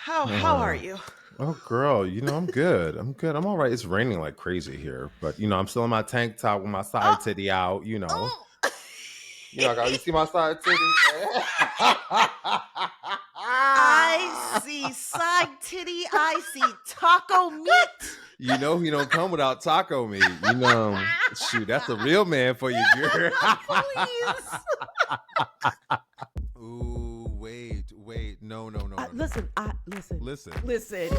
How are Uh, you? oh, girl, I'm good. I'm good. I'm all right. It's raining like crazy here, but I'm still in my tank top with my side Oh, titty out. oh. You see my side titty. I see side titty. I see taco meat. He don't come without taco meat. Shoot, that's a real man for you, girl. Please. Ooh, wait. No. Listen. Listen. Listen.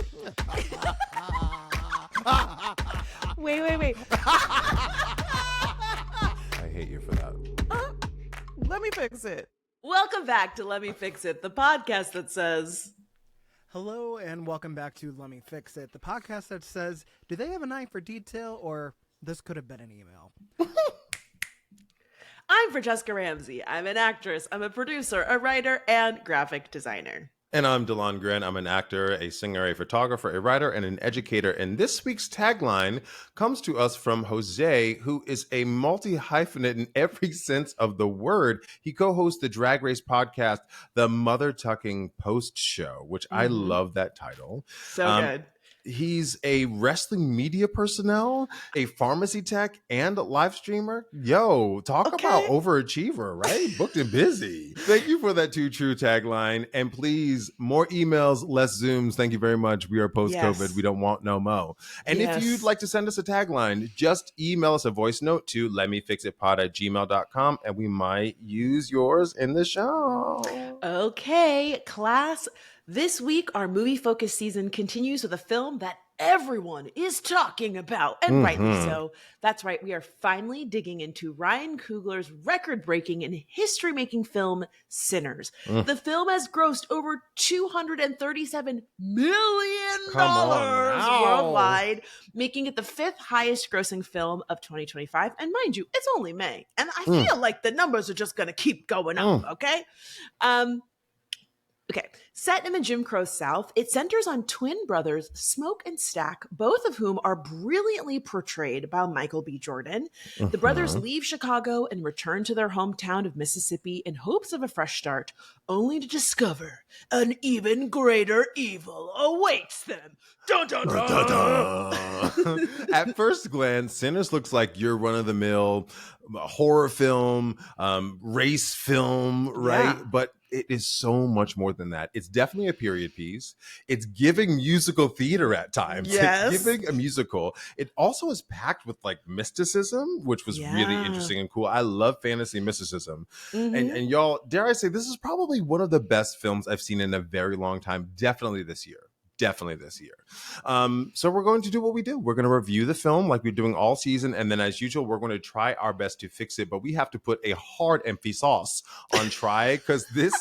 Wait. I hate you for that. Let me fix it. Welcome back to Let Me Fix It, the podcast that says, hello and welcome back to Let Me Fix It, the podcast that says, do they have an eye for detail or this could have been an email? I'm Francesca Ramsey. I'm an actress. I'm a producer, a writer, and graphic designer. And I'm Delon Grin. I'm an actor, a singer, a photographer, a writer, and an educator. And this week's tagline comes to us from Jose, who is a multi-hyphenate in every sense of the word. He co-hosts the Drag Race podcast, The Mother Tucking Post Show, which I love that title. So good. He's a wrestling media personnel, a pharmacy tech, and a live streamer. Yo, talk about overachiever, right? Booked and busy. Thank you for that too true tagline. And please, more emails, less Zooms. Thank you very much. We are post-COVID. Yes. We don't want no mo. And if you'd like to send us a tagline, just email us a voice note to letmefixitpod@gmail.com and we might use yours in the show. Okay, class. This week, our movie-focused season continues with a film that everyone is talking about, and rightly so. That's right, we are finally digging into Ryan Coogler's record-breaking and history-making film, Sinners. The film has grossed over $237 million worldwide, making it the fifth highest-grossing film of 2025. And mind you, it's only May, and I feel like the numbers are just going to keep going up, okay? Okay, set in the Jim Crow South, it centers on twin brothers Smoke and Stack, both of whom are brilliantly portrayed by Michael B. Jordan. The brothers leave Chicago and return to their hometown of Mississippi in hopes of a fresh start, only to discover an even greater evil awaits them. Dun, dun, dun. At first glance, Sinners looks like your run-of-the-mill horror film, race film, right? Yeah. But it is so much more than that. It's definitely a period piece. It's giving musical theater at times. Yes. It's giving a musical. It also is packed with like mysticism, which was really interesting and cool. I love fantasy mysticism. And y'all, dare I say, this is probably one of the best films I've seen in a very long time. Definitely this year. So we're going to do what we do. We're going to review the film like we're doing all season. And then as usual, we're going to try our best to fix it. But we have to put a hard emphasis on try because this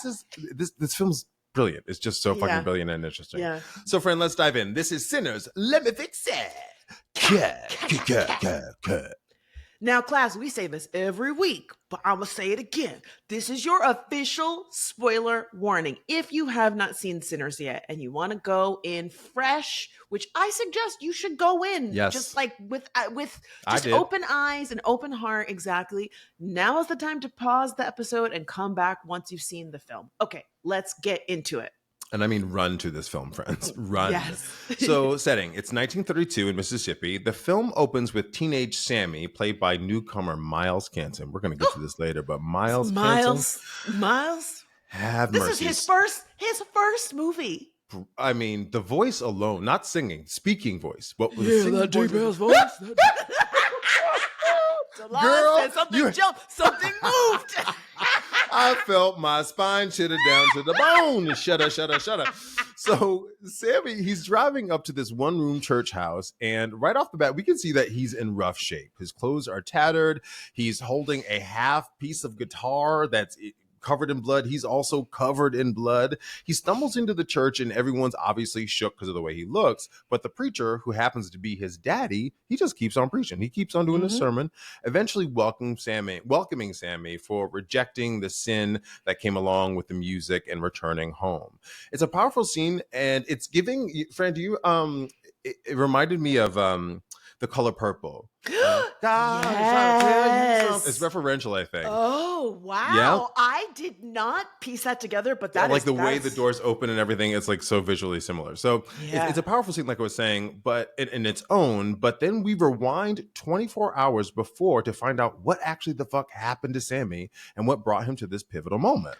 film's brilliant. It's just so fucking brilliant and interesting. Yeah. So friend, let's dive in. This is Sinners. Let me fix it. Now, class, we say this every week, but I'm going to say it again. This is your official spoiler warning. If you have not seen Sinners yet and you want to go in fresh, which I suggest you should go in just like with just open eyes and open heart. Exactly. Now is the time to pause the episode and come back once you've seen the film. Okay, let's get into it. And I mean run to this film, friends. Run. Yes. So setting, it's 1932 in Mississippi. The film opens with teenage Sammy, played by newcomer Miles Canton. We're going to get to this later, but Miles Canton. Have mercy. This is his first movie. I mean, the voice alone, not singing, speaking voice. What was that deep ass voice? Girl, said something jumped, something moved. I felt my spine shitter down to the bone. Shudder. So Sammy, he's driving up to this one-room church house, and right off the bat, we can see that he's in rough shape. His clothes are tattered. He's holding a half piece of guitar that's covered in blood. He's also covered in blood. He stumbles into the church and everyone's obviously shook because of the way he looks. But the preacher, who happens to be his daddy, he just keeps on preaching. He keeps on doing his sermon, eventually welcoming Sammy for rejecting the sin that came along with the music and returning home. It's a powerful scene, and it's giving, Fran, do you, it reminded me of the color purple. God, I'm trying to tell you something. It's referential, I think. Oh, wow. Yeah. I did not piece that together, but Yeah, that like is the way the doors open and everything, it's like so visually similar. So it's a powerful scene, like I was saying, but in its own. But then we rewind 24 hours before to find out what actually the fuck happened to Sammy and what brought him to this pivotal moment.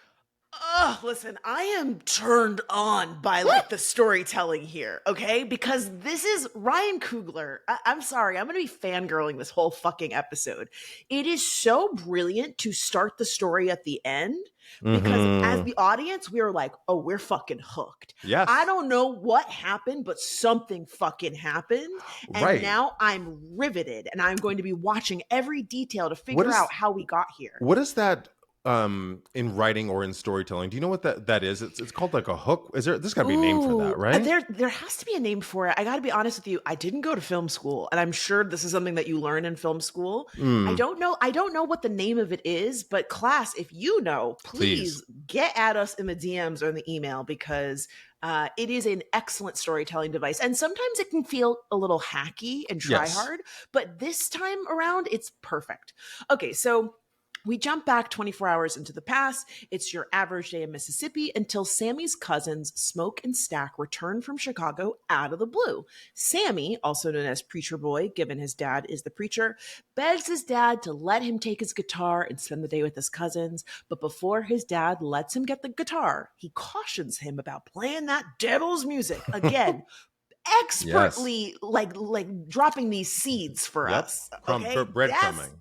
Listen, I am turned on by like the storytelling here, okay? Because this is Ryan Coogler. I'm sorry, I'm gonna be fangirling this whole fucking episode. It is so brilliant to start the story at the end because as the audience, we are like, oh, we're fucking hooked. Yes. I don't know what happened, but something fucking happened. And now I'm riveted and I'm going to be watching every detail to figure out how we got here. What is that? In writing or in storytelling, do you know what that is? It's called like a hook. There's got to be a name for that, right? There has to be a name for it. I got to be honest with you. I didn't go to film school, and I'm sure this is something that you learn in film school. I don't know what the name of it is, but class, if you know, please get at us in the DMs or in the email because it is an excellent storytelling device. And sometimes it can feel a little hacky and try hard, but this time around, it's perfect. Okay, so we jump back 24 hours into the past. It's your average day in Mississippi until Sammy's cousins, Smoke and Stack, return from Chicago out of the blue. Sammy, also known as Preacher Boy, given his dad is the preacher, begs his dad to let him take his guitar and spend the day with his cousins. But before his dad lets him get the guitar, he cautions him about playing that devil's music. Again, expertly like dropping these seeds for us. Okay? Breadcrumbing.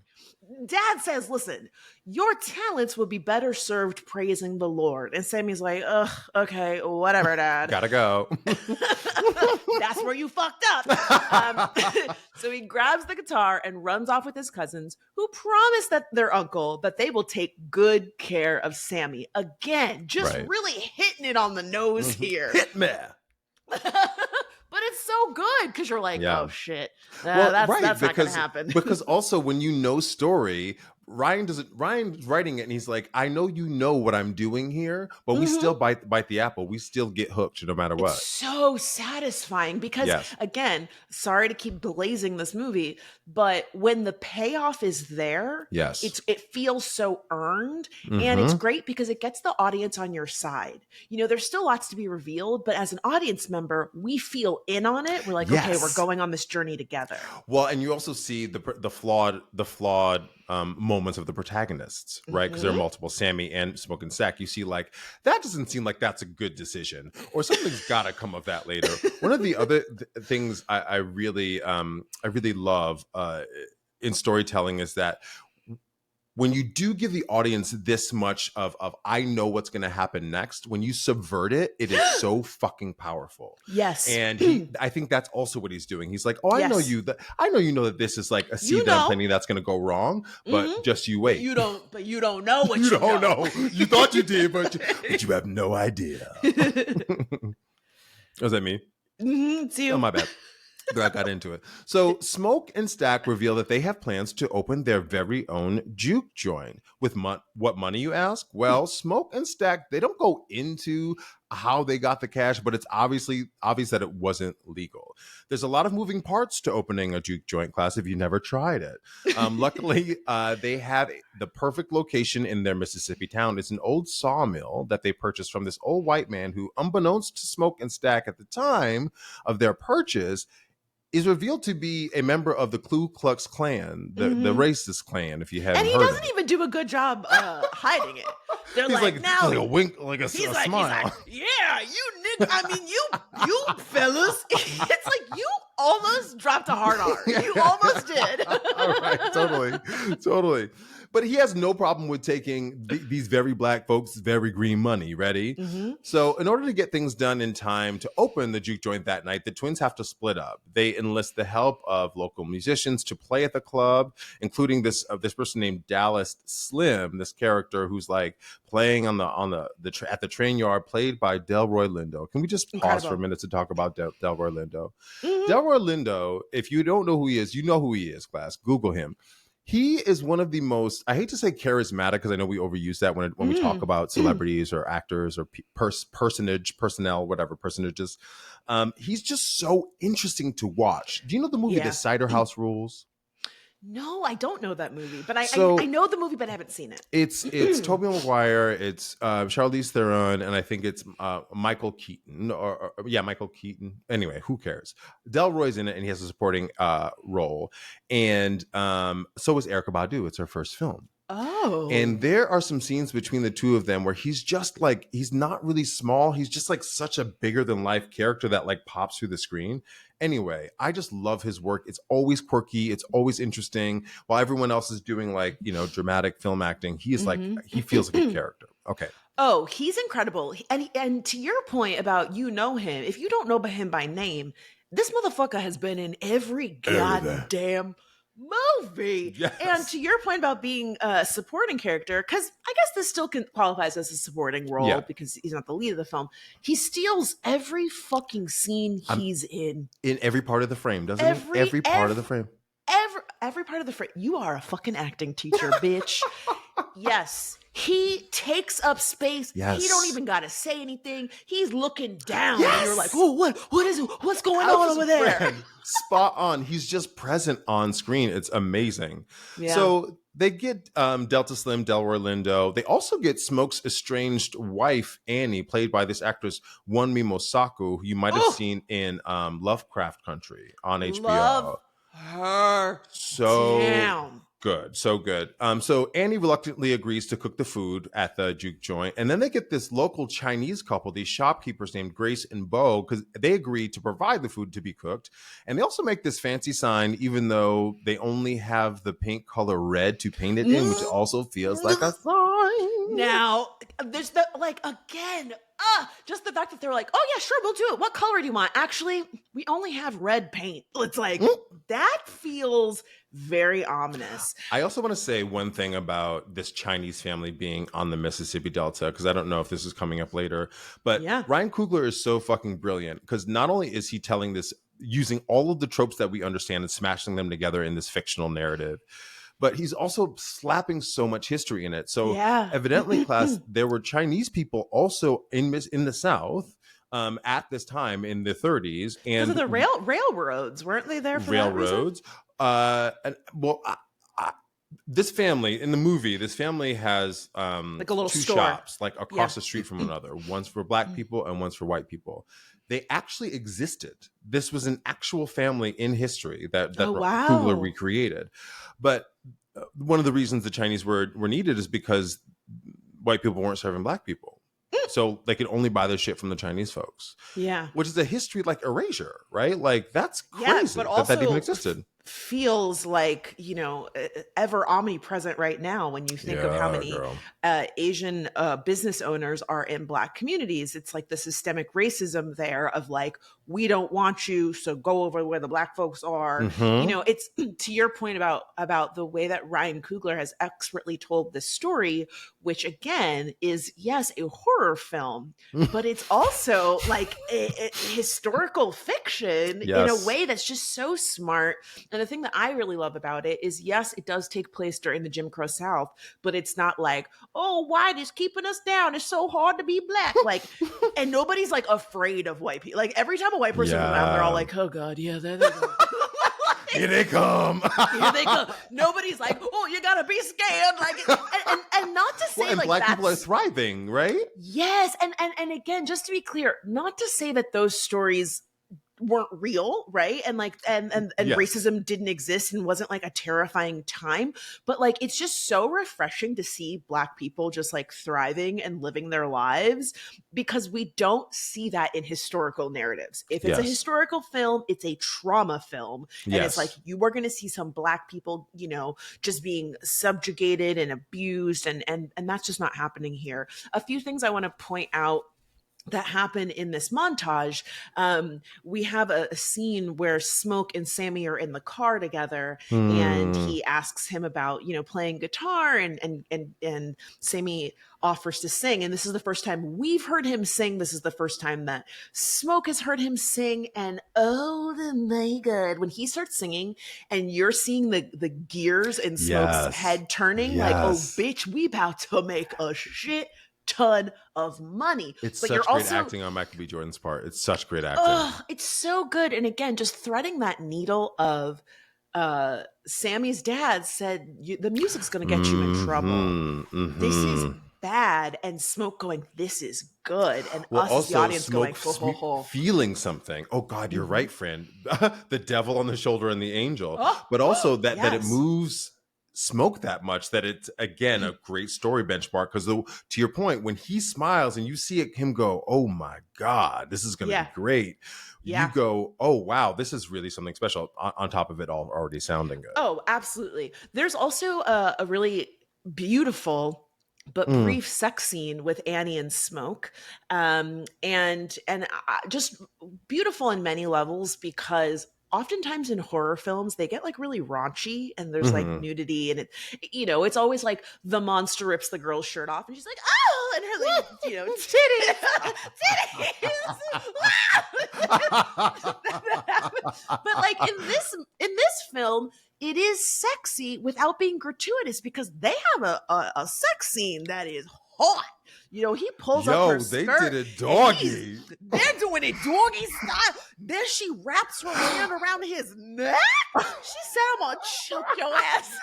Dad says, listen, your talents would be better served praising the Lord. And Sammy's like, ugh, okay, whatever, Dad. Gotta go. That's where you fucked up. So he grabs the guitar and runs off with his cousins, who promise that their uncle that they will take good care of Sammy. Again, just really hitting it on the nose here. Hit me. But it's so good because you're like, oh shit, that's not gonna happen. Because also when you know story, Ryan's writing it and he's like, I know you know what I'm doing here, but we still bite the apple. We still get hooked no matter what. It's so satisfying because again, sorry to keep blazing this movie, but when the payoff is there, it feels so earned. And it's great because it gets the audience on your side. You know, there's still lots to be revealed, but as an audience member, we feel in on it. We're like, okay, we're going on this journey together. Well, and you also see the flawed moments of the protagonists, right? Because there are multiple, Sammy and Smoke and Stack. You see, like, that doesn't seem like that's a good decision, or something's got to come of that later. One of the other things I really love in storytelling is that when you do give the audience this much of I know what's going to happen next, when you subvert it, it is so fucking powerful. Yes. And I think that's also what he's doing. He's like, oh, I know you know that this is like a seed that I'm planting that's going to go wrong, but just you wait. You don't know what you don't know. You thought you did, but you have no idea. Was that me? It's you. Oh, my bad. I got into it. So Smoke and Stack reveal that they have plans to open their very own juke joint. With what money, you ask? Well, Smoke and Stack, they don't go into how they got the cash, but it's obvious that it wasn't legal. There's a lot of moving parts to opening a juke joint, class, if you never tried it. Luckily, they have the perfect location in their Mississippi town. It's an old sawmill that they purchased from this old white man who, unbeknownst to Smoke and Stack at the time of their purchase, is revealed to be a member of the Ku Klux Klan, the racist Klan, if you haven't heard. And he doesn't even do a good job hiding it. They're like now, like a wink, like a smile. He's like, yeah, you nigga. I mean, you fellas. It's like you almost dropped a hard R. You almost did. All right, totally. But he has no problem with taking these very black folks' very green money. Ready? So in order to get things done in time to open the juke joint that night, the twins have to split up. They enlist the help of local musicians to play at the club, including this person named Dallas Slim, this character who's like playing at the train yard, played by Delroy Lindo. Can we just pause for a minute to talk about Delroy Lindo? Delroy Lindo, if you don't know who he is, you know who he is, class. Google him. He is one of the most, I hate to say charismatic because I know we overuse that when we talk about celebrities or actors or personages. He's just so interesting to watch. Do you know the movie The Yeah. Cider House Rules? No, I don't know that movie, but I So know the movie, but I haven't seen it. it's Tobey Maguire, it's Charlize Theron, and I think it's Michael Keaton, or Michael Keaton. Anyway, who cares? Delroy's in it, and he has a supporting role, and so is Erykah Badu. It's her first film. Oh. And there are some scenes between the two of them where he's just like, he's not really small. He's just like such a bigger than life character that like pops through the screen. Anyway, I just love his work. It's always quirky. It's always interesting. While everyone else is doing like, dramatic film acting, he is like, he feels like a character. Okay. Oh, he's incredible. And to your point about him, if you don't know him by name, this motherfucker has been in every goddamn movie. Yes. And to your point about being a supporting character, because I guess this still qualifies as a supporting role because he's not the lead of the film. He steals every fucking scene he's in every part of the frame, doesn't he? Every part of the frame. Every part of the frame. You are a fucking acting teacher, bitch. Yes. He takes up space. Yes. He don't even gotta say anything. He's looking down. Yes. And you're like, oh, what is it? What's going on over there? Spot on. He's just present on screen. It's amazing. Yeah. So they get Delta Slim, Delroy Lindo. They also get Smoke's estranged wife, Annie, played by this actress, Wunmi Mosaku, who you might have seen in Lovecraft Country on HBO. Love her. So down. Good. So good. So Annie reluctantly agrees to cook the food at the juke joint. And then they get this local Chinese couple, these shopkeepers named Grace and Bo, because they agree to provide the food to be cooked. And they also make this fancy sign, even though they only have the paint color red to paint it in, which also feels like a sign. Now, there's just the fact that they're like, oh yeah, sure, we'll do it. What color do you want? Actually, we only have red paint. It's like, that feels very ominous. I also want to say one thing about this Chinese family being on the Mississippi Delta, because I don't know if this is coming up later, but Ryan Coogler is so fucking brilliant because not only is he telling this using all of the tropes that we understand and smashing them together in this fictional narrative, but he's also slapping so much history in it. So evidently, class, there were Chinese people also in the South at this time in the 30s. And the railroads, weren't they there for railroads? This family in the movie, this family has like a little two store. shops like across the street from one another. One's for black people and one's for white people. They actually existed. This was an actual family in history that Coogler recreated. But one of the reasons the Chinese were needed is because white people weren't serving black people. So they could only buy their shit from the Chinese folks. Yeah. Which is a history like erasure, right? Like that's crazy but also that even existed. Feels like, ever omnipresent right now when you think of how many Asian business owners are in black communities. It's like the systemic racism there of like, we don't want you, so go over where the black folks are. It's to your point about the way that Ryan Coogler has expertly told this story, which again is, yes, a horror film, but it's also like a historical fiction in a way that's just so smart. And the thing that I really love about it is, yes, it does take place during the Jim Crow South, but it's not like, oh, white is keeping us down. It's so hard to be black. Like, and nobody's like afraid of white people. Like every time a white person comes around, they're all like, oh God, yeah, there they go. Here they come. Here they come. Nobody's like, oh, you gotta be scared. Like, and not to say and like black people are thriving, right? Yes, and again, just to be clear, not to say that those stories weren't real, right? And like and racism didn't exist and wasn't like a terrifying time, but like it's just so refreshing to see black people just like thriving and living their lives, because we don't see that in historical narratives. If it's a historical film, it's a trauma film, and it's like you are going to see some black people, just being subjugated and abused, and that's just not happening here. A few things I want to point out that happen in this montage. We have a scene where Smoke and Sammy are in the car together, and he asks him about, playing guitar, and Sammy offers to sing. And this is the first time we've heard him sing. This is the first time that Smoke has heard him sing. And oh my God, when he starts singing and you're seeing the gears in Smoke's head turning, like, oh bitch, we about to make a shit ton of money. It's but such you're great also acting on Michael B. Jordan's part. It's such great acting. Oh, it's so good. And again, just threading that needle of Sammy's dad said the music's going to get you in trouble. This is bad. And Smoke going, this is good. And us as the audience Smoke going, ho, ho, ho. feeling something. Oh God, you're right, friend. The devil on the shoulder and the angel. But also that it moves Smoke that much that it's, again, a great story benchmark. Because to your point, when he smiles and you see him go, oh my God, this is going to be great. You go, oh wow, this is really something special, on top of it all already sounding good. Oh, absolutely. There's also a really beautiful but brief sex scene with Annie and Smoke, and just beautiful in many levels, because oftentimes in horror films they get like really raunchy and there's like nudity, and it's always like the monster rips the girl's shirt off and she's like, oh, and her like titties. But like in this film, it is sexy without being gratuitous, because they have a sex scene that is hot. He pulls up her skirt. They did it doggy. They're doing it doggy style. Then she wraps her hand around his neck. She said, I'm going to choke your ass.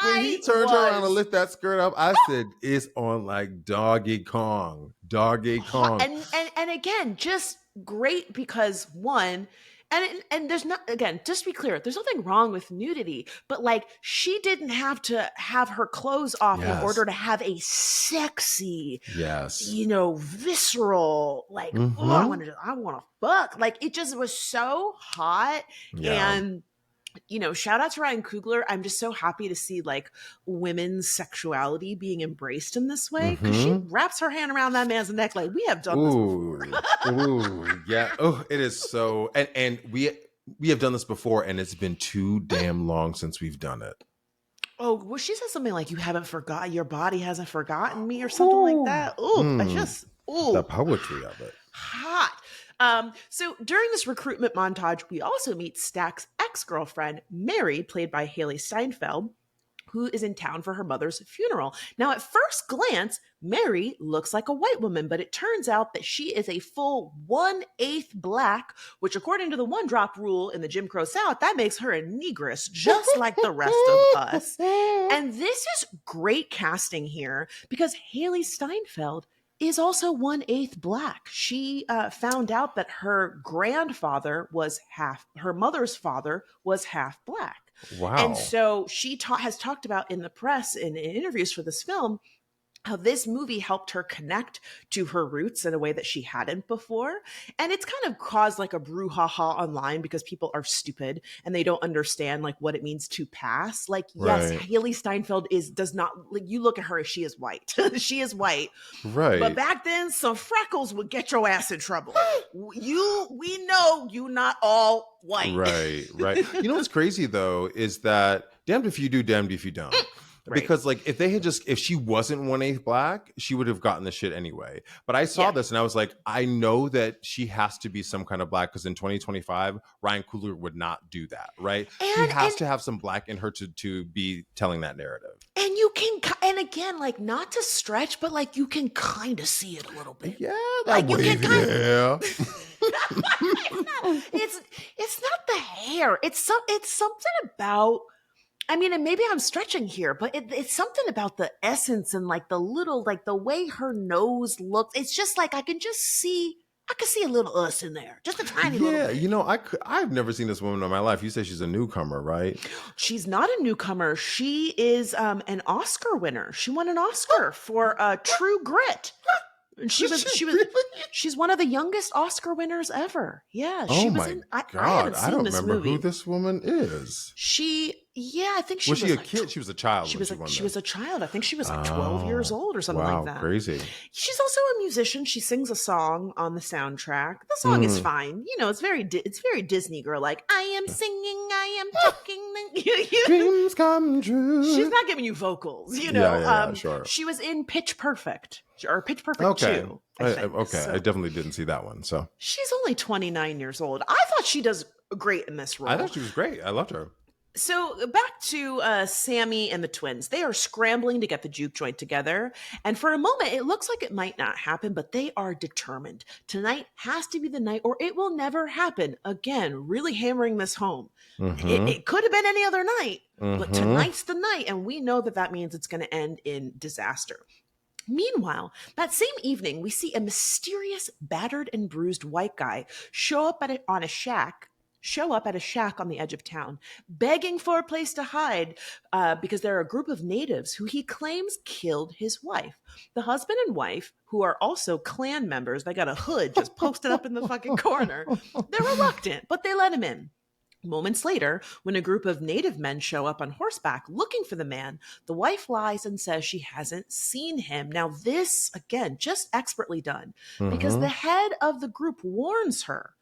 When he turned her around and lift that skirt up, I said, it's on like Doggy Kong. Doggy Kong. And again, just great, because one, and there's not, again, just to be clear, there's nothing wrong with nudity, but like, she didn't have to have her clothes off in order to have a sexy, visceral, like, oh, I want to fuck. Like, it just was so hot. And shout out to Ryan Coogler. I'm just so happy to see like women's sexuality being embraced in this way, because she wraps her hand around that man's neck like, we have done this before. Yeah. Oh, it is so, and we have done this before, and it's been too damn long since we've done it. Oh, well, she said something like, you haven't forgot, your body hasn't forgotten me, or something like that. The poetry of it. Hot. So during this recruitment montage, we also meet Stack's ex-girlfriend, Mary, played by Haley Steinfeld, who is in town for her mother's funeral. Now, at first glance, Mary looks like a white woman, but it turns out that she is a full 1/8 Black, which according to the one drop rule in the Jim Crow South, that makes her a negress, just like the rest of us. And this is great casting here, because Haley Steinfeld is also 1/8 Black. She found out that her grandfather her mother's father was half Black. Wow. And so she has talked about in the press, in interviews for this film, how this movie helped her connect to her roots in a way that she hadn't before. And it's kind of caused like a brouhaha online, because people are stupid and they don't understand like what it means to pass. Like, yes, Haley Steinfeld does not, like, you look at her, she is white. She is white. Right. But back then, some freckles would get your ass in trouble. We know you not all white. Right. You know what's crazy though, is that damned if you do, damned if you don't. Right. Because like if she wasn't 1/8 Black, she would have gotten the shit anyway. But I saw this and I was like, I know that she has to be some kind of Black, because in 2025, Ryan Coogler would not do that, right? She has to have some Black in her to be telling that narrative. And you can, and again, like, not to stretch, but like you can kind of see it a little bit. Yeah, like you can kind of. It's not the hair. It's something about. I mean, and maybe I'm stretching here, but it's something about the essence and like the little, like the way her nose looks. It's just like I can see a little us in there, just a tiny little bit. Yeah, I've never seen this woman in my life. You say she's a newcomer, right? She's not a newcomer. She is an Oscar winner. She won an Oscar for True Grit. She's one of the youngest Oscar winners ever. Yeah, she was in. I God, haven't seen I don't this remember movie. who this woman is. She Yeah, I think she Was she a like kid? She was a child she when was she won she this. was a child. I think she was like 12 years Oh, old or something like wow, that. crazy. She's also a musician. She sings a song on the soundtrack. The song is Mm. fine. It's it's very Disney girl like. I am singing, I am talking. Dreams come true. She's not giving you vocals, Yeah, sure. She was in Pitch Perfect or Pitch Perfect Okay. 2, I think. Okay, So I definitely didn't see that one. So she's only 29 years old. I thought she does great in this role. I thought she was great. I loved her. So back to Sammy and the twins. They are scrambling to get the juke joint together. And for a moment, it looks like it might not happen, but they are determined. Tonight has to be the night or it will never happen. Again, really hammering this home. Mm-hmm. It could have been any other night, but Mm-hmm. tonight's the night. And we know that means it's going to end in disaster. Meanwhile, that same evening, we see a mysterious, battered and bruised white guy show up at a shack on the edge of town, begging for a place to hide because there are a group of natives who he claims killed his wife. The husband and wife, who are also clan members, they got a hood just posted up in the fucking corner. They're reluctant, but they let him in. Moments later, when a group of native men show up on horseback looking for the man, the wife lies and says she hasn't seen him. Now, this, again, just expertly done, because Mm-hmm. the head of the group warns her.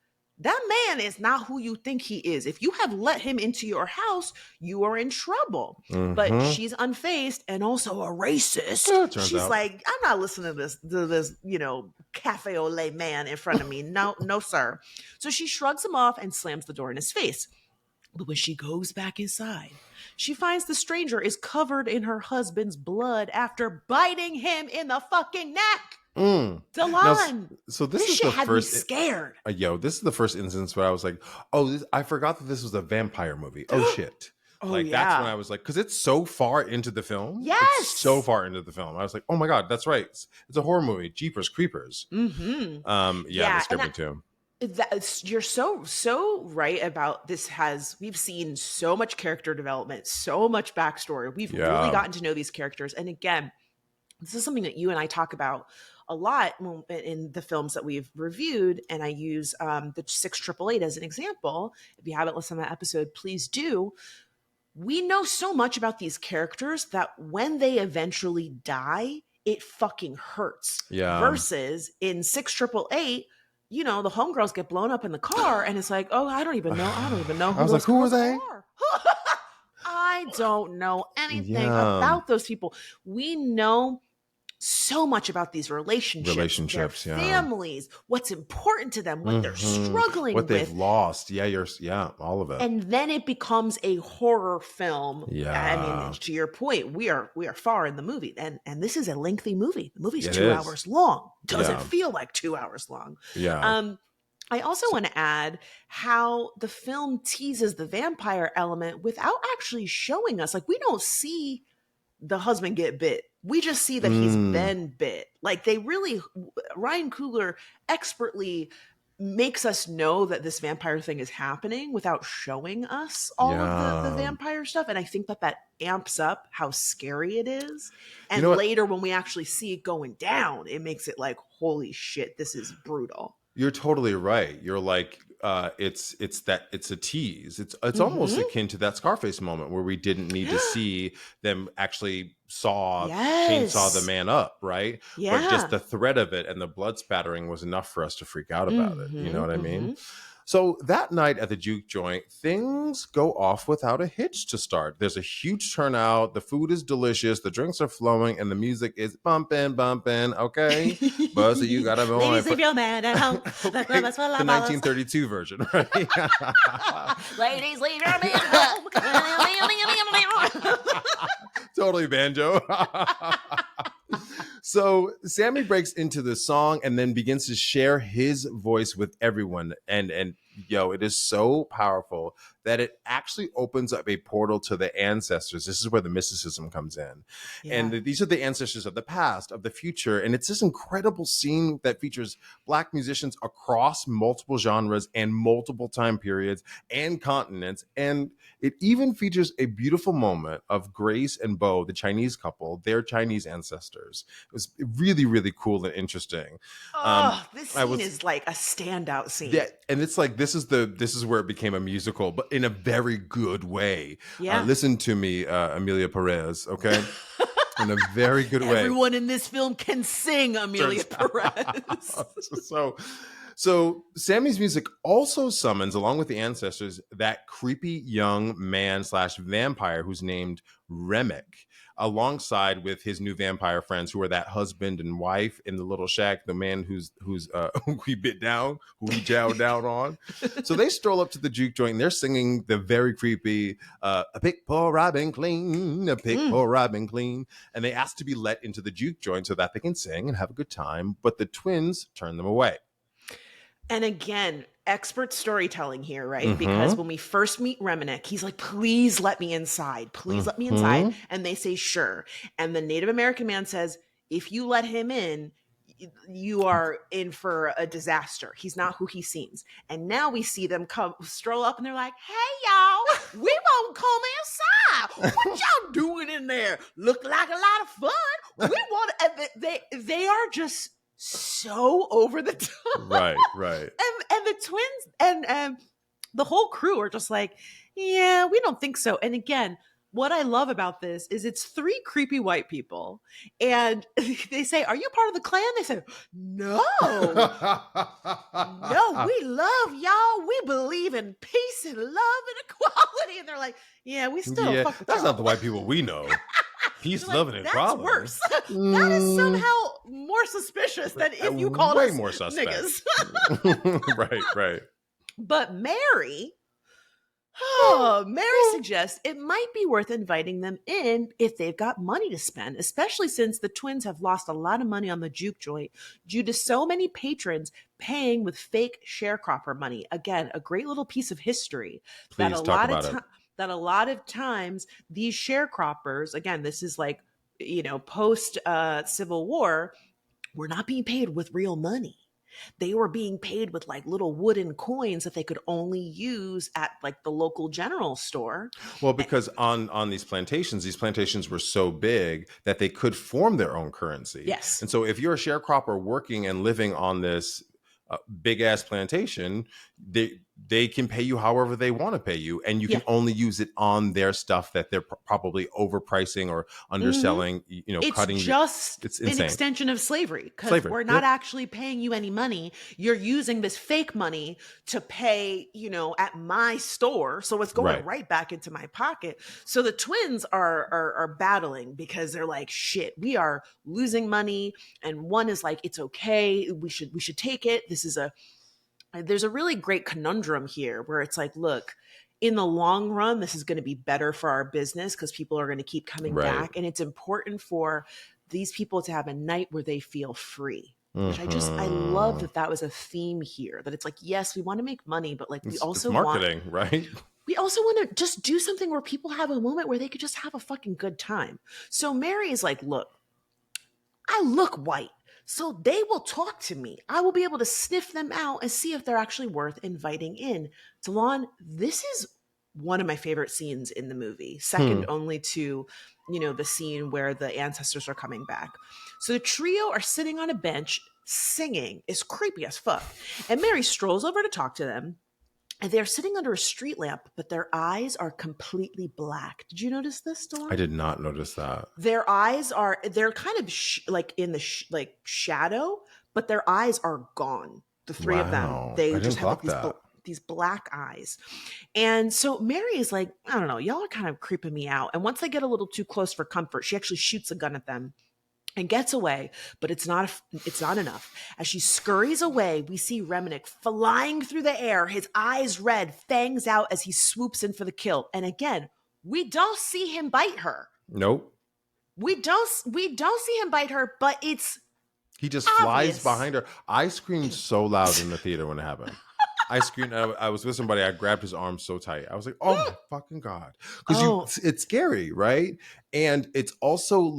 That man is not who you think he is. If you have let him into your house, you are in trouble. But Mm-hmm. she's unfazed and also a racist. Yeah, it turns She's out. like, I'm not listening to this, cafe au lait man in front of me. No, no, sir. So she shrugs him off and slams the door in his face. But when she goes back inside, she finds the stranger is covered in her husband's blood after biting him in the fucking neck. Mm. Delon, So this this is shit the had first. me scared. This is the first instance where I was like, "Oh, I forgot that this was a vampire movie." Oh shit! Oh, Like that's when I was like, because it's so far into the film. Yes! It's so far into the film. I was like, "Oh my god, that's right! It's a horror movie. Jeepers Creepers." Mm-hmm. Yeah, that scared me too. You're so right about this. We've seen so much character development, so much backstory. We've really gotten to know these characters. And again, this is something that you and I talk about a lot in the films that we've reviewed. And I use the 6888 as an example. If you haven't listened to that episode, please do. We know so much about these characters that when they eventually die, it fucking hurts. Yeah. Versus in 6888, the homegirls get blown up in the car and it's like, oh, I don't even know who I was like, who were they? I don't know anything about those people. We know so much about these relationships, their families, what's important to them, what they're struggling what with, they've lost. All of it. and then it becomes a horror film. Yeah. I mean, to your point, we are far in the movie, and this is a lengthy movie. The movie's It 2 is. hours long. Doesn't feel like 2 hours long. Yeah. I also want to add how the film teases the vampire element without actually showing us. Like, we don't see the husband get bit. We just see that he's been bit. Like, Ryan Coogler expertly makes us know that this vampire thing is happening without showing us all of the vampire stuff. And I think that amps up how scary it is. And later when we actually see it going down, it makes it like, holy shit, this is brutal. You're totally right. You're like, it's a tease. It's almost akin to that Scarface moment where we didn't need to see them actually chainsaw the man up, right? Yeah. But just the threat of it and the blood spattering was enough for us to freak out about it. You know what I mean? So that night at the juke joint, things go off without a hitch to start. There's a huge turnout. The food is delicious. The drinks are flowing, and the music is bumping. Okay, but so you gotta go. Ladies, leave your man at home. Okay. The 1932 version, right? Ladies, leave your man at home. Totally banjo. So Sammy breaks into the song and then begins to share his voice with everyone. And it is so powerful that it actually opens up a portal to the ancestors. This is where the mysticism comes in. Yeah. And these are the ancestors of the past, of the future. And it's this incredible scene that features Black musicians across multiple genres and multiple time periods and continents. And it even features a beautiful moment of Grace and Bo, the Chinese couple, their Chinese ancestors. It was really, really cool and interesting. This scene is like a standout scene. Yeah, and it's like, this this is where it became a musical, but in a very good way. Yeah. Listen to me, Amelia Perez, okay? In a very good way. Everyone in this film can sing, Amelia Perez. So Sammy's music also summons, along with the ancestors, that creepy young man / vampire who's named Remick, alongside with his new vampire friends, who are that husband and wife in the little shack, the man who we bit down, who we jowed down on. So they stroll up to the juke joint and they're singing the very creepy a pick poor Robin clean, a pick poor Robin clean. And they ask to be let into the juke joint so that they can sing and have a good time. But the twins turn them away. And again, expert storytelling here, right? Because when we first meet Reminick, he's like, please let me inside. Please let me inside. And they say, sure. And the Native American man says, if you let him in, you are in for a disaster. He's not who he seems. And now we see them stroll up and they're like, hey, y'all, we won't come inside. What y'all doing in there? Look like a lot of fun. We want they are just so over the top. Right. And the twins and the whole crew are just like, yeah, we don't think so. And again, what I love about this is it's 3 creepy white people. And they say, are you part of the Klan? They say, no. No, we love y'all. We believe in peace and love and equality. And they're like, yeah, we still don't fuck with that's y'all. not the white people we know. Peace, love, and equality. That's worse. That is somehow more suspicious than if you called way us more suspect. Niggas. Right. But Mary suggests it might be worth inviting them in if they've got money to spend, especially since the twins have lost a lot of money on the juke joint due to so many patrons paying with fake sharecropper money. Again, a great little piece of history. Please talk about it. That a lot of times these sharecroppers, again, this is like, post Civil War, were not being paid with real money. They were being paid with like little wooden coins that they could only use at like the local general store. Well, because on these plantations were so big that they could form their own currency. Yes. And so if you're a sharecropper working and living on this big ass plantation, they can pay you however they want to pay you, and you can only use it on their stuff that they're probably overpricing or underselling. It's cutting. It's insane. An extension of slavery, because we're not actually paying you any money. You're using this fake money to pay, at my store, so it's going right back into my pocket. So the twins are battling because they're like, shit, we are losing money, and one is like, it's okay, we should take it. There's a really great conundrum here where it's like, look, in the long run, this is going to be better for our business because people are going to keep coming back. And it's important for these people to have a night where they feel free. Which I love that was a theme here, that it's like, yes, we want to make money, but like we also want marketing, right? We also want to just do something where people have a moment where they could just have a fucking good time. So Mary is like, look, I look white, so they will talk to me. I will be able to sniff them out and see if they're actually worth inviting in. Talon, this is one of my favorite scenes in the movie, second only to, the scene where the ancestors are coming back. So the trio are sitting on a bench singing. It's creepy as fuck. And Mary strolls over to talk to them. And they're sitting under a street lamp, but their eyes are completely black. Did you notice this, Delon? I did not notice that. Their eyes they're kind of like in the shadow, but their eyes are gone. The 3 of them. They just have like these black eyes. And so Mary is like, I don't know, y'all are kind of creeping me out. And once they get a little too close for comfort, she actually shoots a gun at them and gets away, but it's not enough. As she scurries away, we see Reminick flying through the air, his eyes red, fangs out as he swoops in for the kill. And again, we don't see him bite her. Nope. We don't see him bite her, but he just flies behind her. I screamed so loud in the theater when it happened. I screamed. I was with somebody. I grabbed his arm so tight. I was like, "Oh my fucking god!" Because it's scary, right? And it's also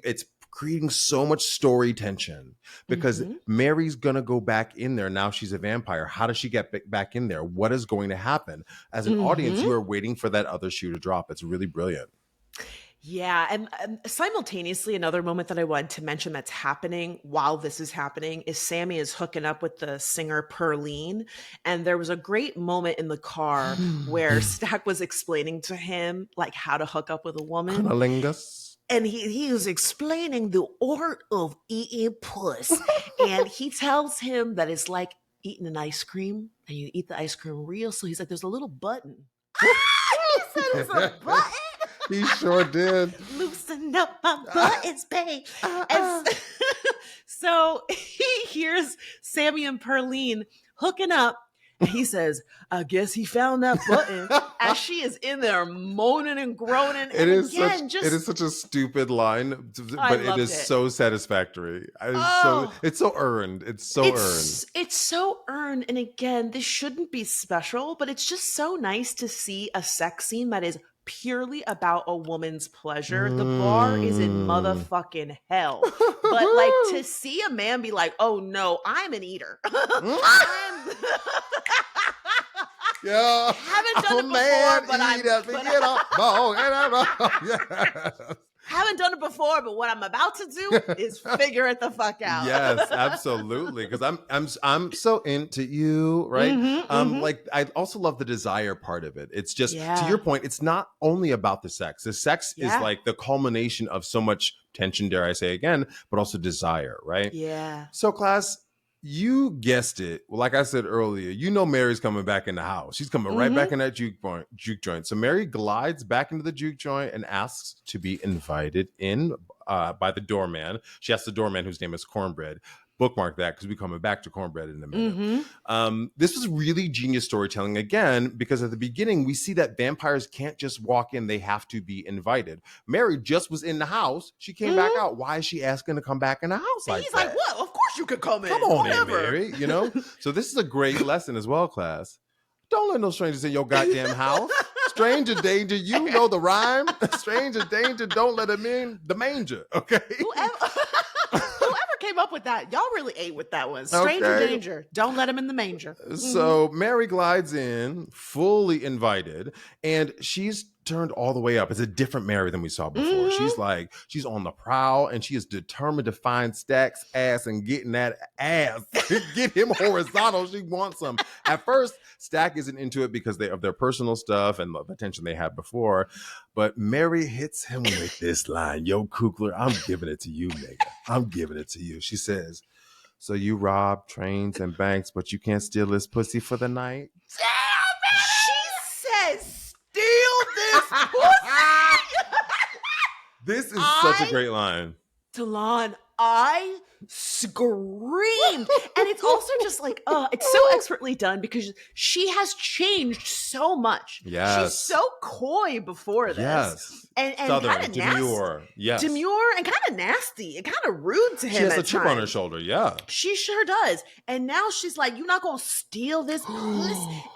it's creating so much story tension because Mary's gonna go back in there. Now she's a vampire. How does she get back in there? What is going to happen? As an audience, you are waiting for that other shoe to drop. It's really brilliant. Yeah, and simultaneously, another moment that I wanted to mention that's happening while this is happening is Sammy is hooking up with the singer Perlene, and there was a great moment in the car where Stack was explaining to him like how to hook up with a woman, Cunnilingus. and he was explaining the art of eating puss, and he tells him that it's like eating an ice cream, and you eat the ice cream real. So he's like, "There's a little button." He said it's a button. He sure did. Loosen up my buttons, babe. And so he hears Sammy and Perlene hooking up. And he says, I guess he found that button. As she is in there moaning and groaning. It is such a stupid line, but it is so satisfactory. It's so earned. It's so earned. It's so earned. And again, this shouldn't be special, but it's just so nice to see a sex scene that is purely about a woman's pleasure. The bar is in motherfucking hell. But like to see a man be like, oh no, I'm an eater. Yeah, haven't done it before, but what I'm about to do is figure it the fuck out. Yes, absolutely. Because I'm so into you, right? Like I also love the desire part of it. It's just to your point, it's not only about the sex. The sex is like the culmination of so much tension, dare I say again, but also desire, right? Yeah. So class, you guessed it. Well, like I said earlier, you know Mary's coming back in the house. She's coming right back in that juke joint. So Mary glides back into the juke joint and asks to be invited in by the doorman. She asks the doorman, whose name is Cornbread. Bookmark that because we're coming back to Cornbread in a minute. This was really genius storytelling again, because at the beginning we see that vampires can't just walk in, they have to be invited. Mary just was in the house. She came back out. Why is she asking to come back in the house like he's that? like, what? Of course you could come in. Come on Whatever. in, Mary, you know? So this is a great lesson as well, class. Don't let no strangers in your goddamn house. Stranger danger, you know the rhyme. Stranger danger, don't let them in the manger, okay? Whoever came up with that, y'all really ate with that one. Stranger danger, don't let him in the manger. So Mary glides in, fully invited, and she's turned all the way up. It's a different Mary than we saw before. She's on the prowl, and she is determined to find Stack's ass and getting that ass. Get him horizontal. She wants him. At first, Stack isn't into it because of their personal stuff and the attention they had before. But Mary hits him with this line. Yo, Coogler, I'm giving it to you, nigga. I'm giving it to you. She says, so you rob trains and banks, but you can't steal this pussy for the night? She says, steal this pussy. This is such a great line. Delon, I screamed. And it's also just like, it's so expertly done because she has changed so much. Yes. She's so coy before this. Yes. And Southern, kind of demure. Yes. Demure and kind of nasty and kind of rude to him. She has a chip on her shoulder, yeah. She sure does. And now she's like, you're not gonna steal this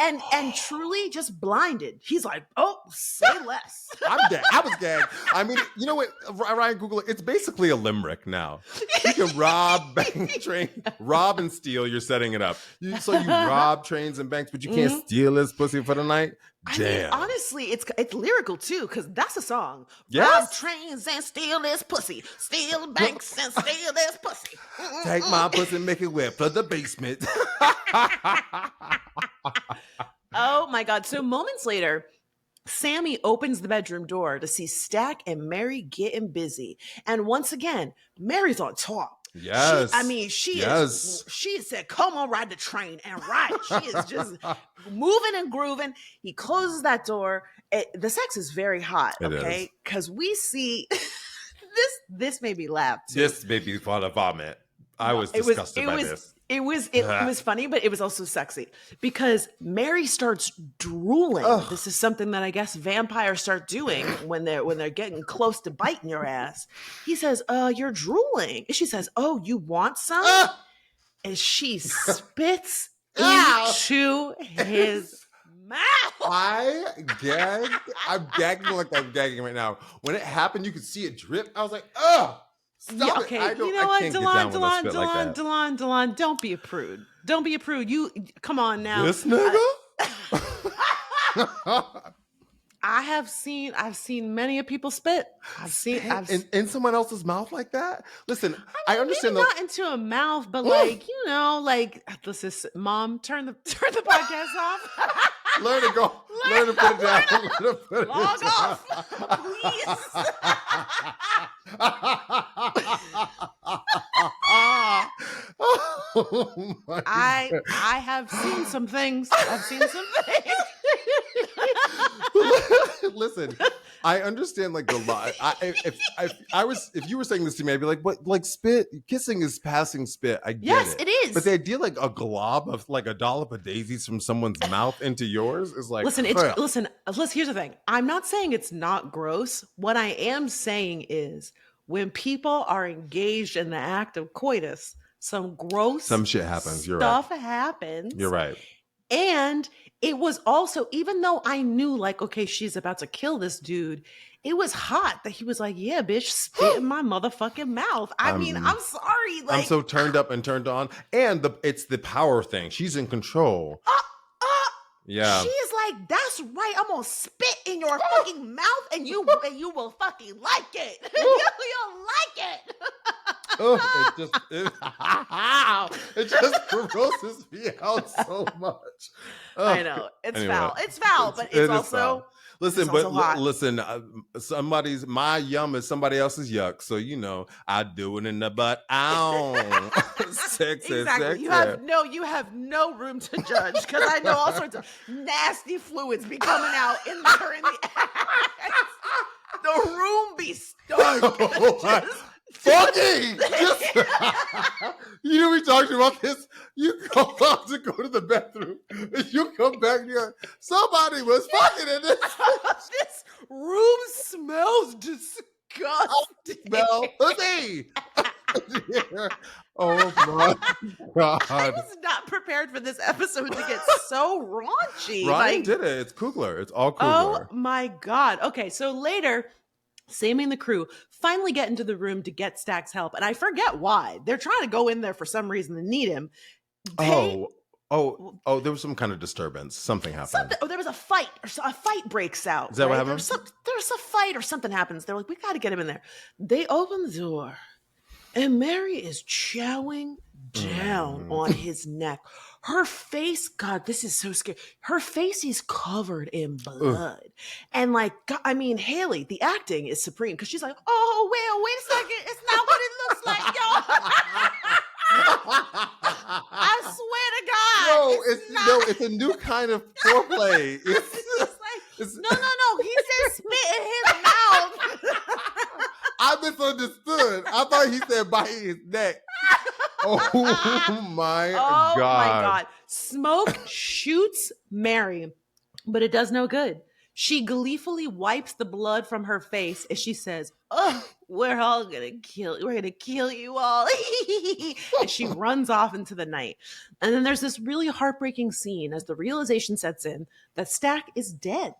and truly just blinded. He's like, oh, say less. I'm dead. I was gagged. I mean, you know what, Ryan Coogler, it's basically a limerick now. You can rob, bank, train, rob and steal, you're setting it up. So you rob trains and banks, but you can't steal this pussy for the night? Damn. I mean, honestly, it's lyrical too, because that's a song. Yes. Rob trains and steal this pussy. Steal banks and steal this pussy. Take my pussy and make it wet for the basement. Oh my God. So moments later, Sammy opens the bedroom door to see Stack and Mary getting busy. And once again, Mary's on top. Yes. She said, come on, ride the train and ride. She is just moving and grooving. He closes that door. The sex is very hot, okay? Because we see this made me laugh too. This made me want to vomit. I was disgusted by this. It was funny, but it was also sexy because Mary starts drooling. Ugh. This is something that I guess vampires start doing when they're getting close to biting your ass. He says, you're drooling. And she says, oh, you want some? And she spits into his mouth. I'm gagging like I'm gagging right now. When it happened, you could see it drip. I was like, ugh. Stop okay, it. you know what, Delon, don't be a prude. Don't be a prude. You come on now. This nigga? I've seen many of people spit. In someone else's mouth like that. Listen, I understand maybe not into a mouth, but like, this is mom, turn the podcast off. Learn to go. Learn to put it down. Learn to put it Log down. off, please. Oh my I have seen some things. I've seen some things. Listen, I understand like the lot. If you were saying this to me, I'd be like, "What? Like spit? Kissing is passing spit." I get Yes, it. it is. But the idea like a glob of like a dollop of daisies from someone's mouth into yours is like. Listen, here's the thing. I'm not saying it's not gross. What I am saying is when people are engaged in the act of coitus, some shit happens. You're stuff right. happens. You're right. And it was also, even though I knew like, okay, she's about to kill this dude, it was hot that he was like, yeah, bitch, spit in my motherfucking mouth. I mean, I'm sorry. Like, I'm so turned up and turned on. And it's the power thing. She's in control. Yeah. She is like, that's right. I'm gonna spit in your fucking mouth and you will fucking like it. You'll like it. It just grosses me out so much. I know. It's Anyway, foul. It's foul, but it's also foul. Listen, it's but also hot. listen, my yum is somebody else's yuck. So I do it in the butt. Ow. Sexy, exactly. sexy. You have no room to judge because I know all sorts of nasty fluids be coming out in the ass. The room be stunk. Foggy! We talked about this. You go out to go to the bathroom, and you come back and you're like, somebody was fucking in this. This room smells disgusting. Smell pussy. Oh my God. I was not prepared for this episode to get so raunchy. Ryan did it. It's Coogler. It's all Coogler. Oh my God. Okay, so later, Sammy and the crew finally get into the room to get Stack's help. And I forget why. They're trying to go in there for some reason to need him. There was some kind of disturbance. Something happened. There was a fight. A fight breaks out. Is that what happened? There's a fight or something happens. They're like, we got to get him in there. They open the door. And Mary is chowing down on his neck. Her face, God, this is so scary. Her face is covered in blood. And like, God, I mean, Haley, the acting is supreme because she's like, oh, well, wait a second. It's not what it looks like, y'all. I swear to God. It's a new kind of foreplay. No. He said spit in his mouth. I misunderstood. I thought he said bite his neck. Oh my God. Smoke shoots Mary, but it does no good. She gleefully wipes the blood from her face as she says, oh, we're gonna kill you all. And she runs off into the night. And then there's this really heartbreaking scene as the realization sets in that Stack is dead.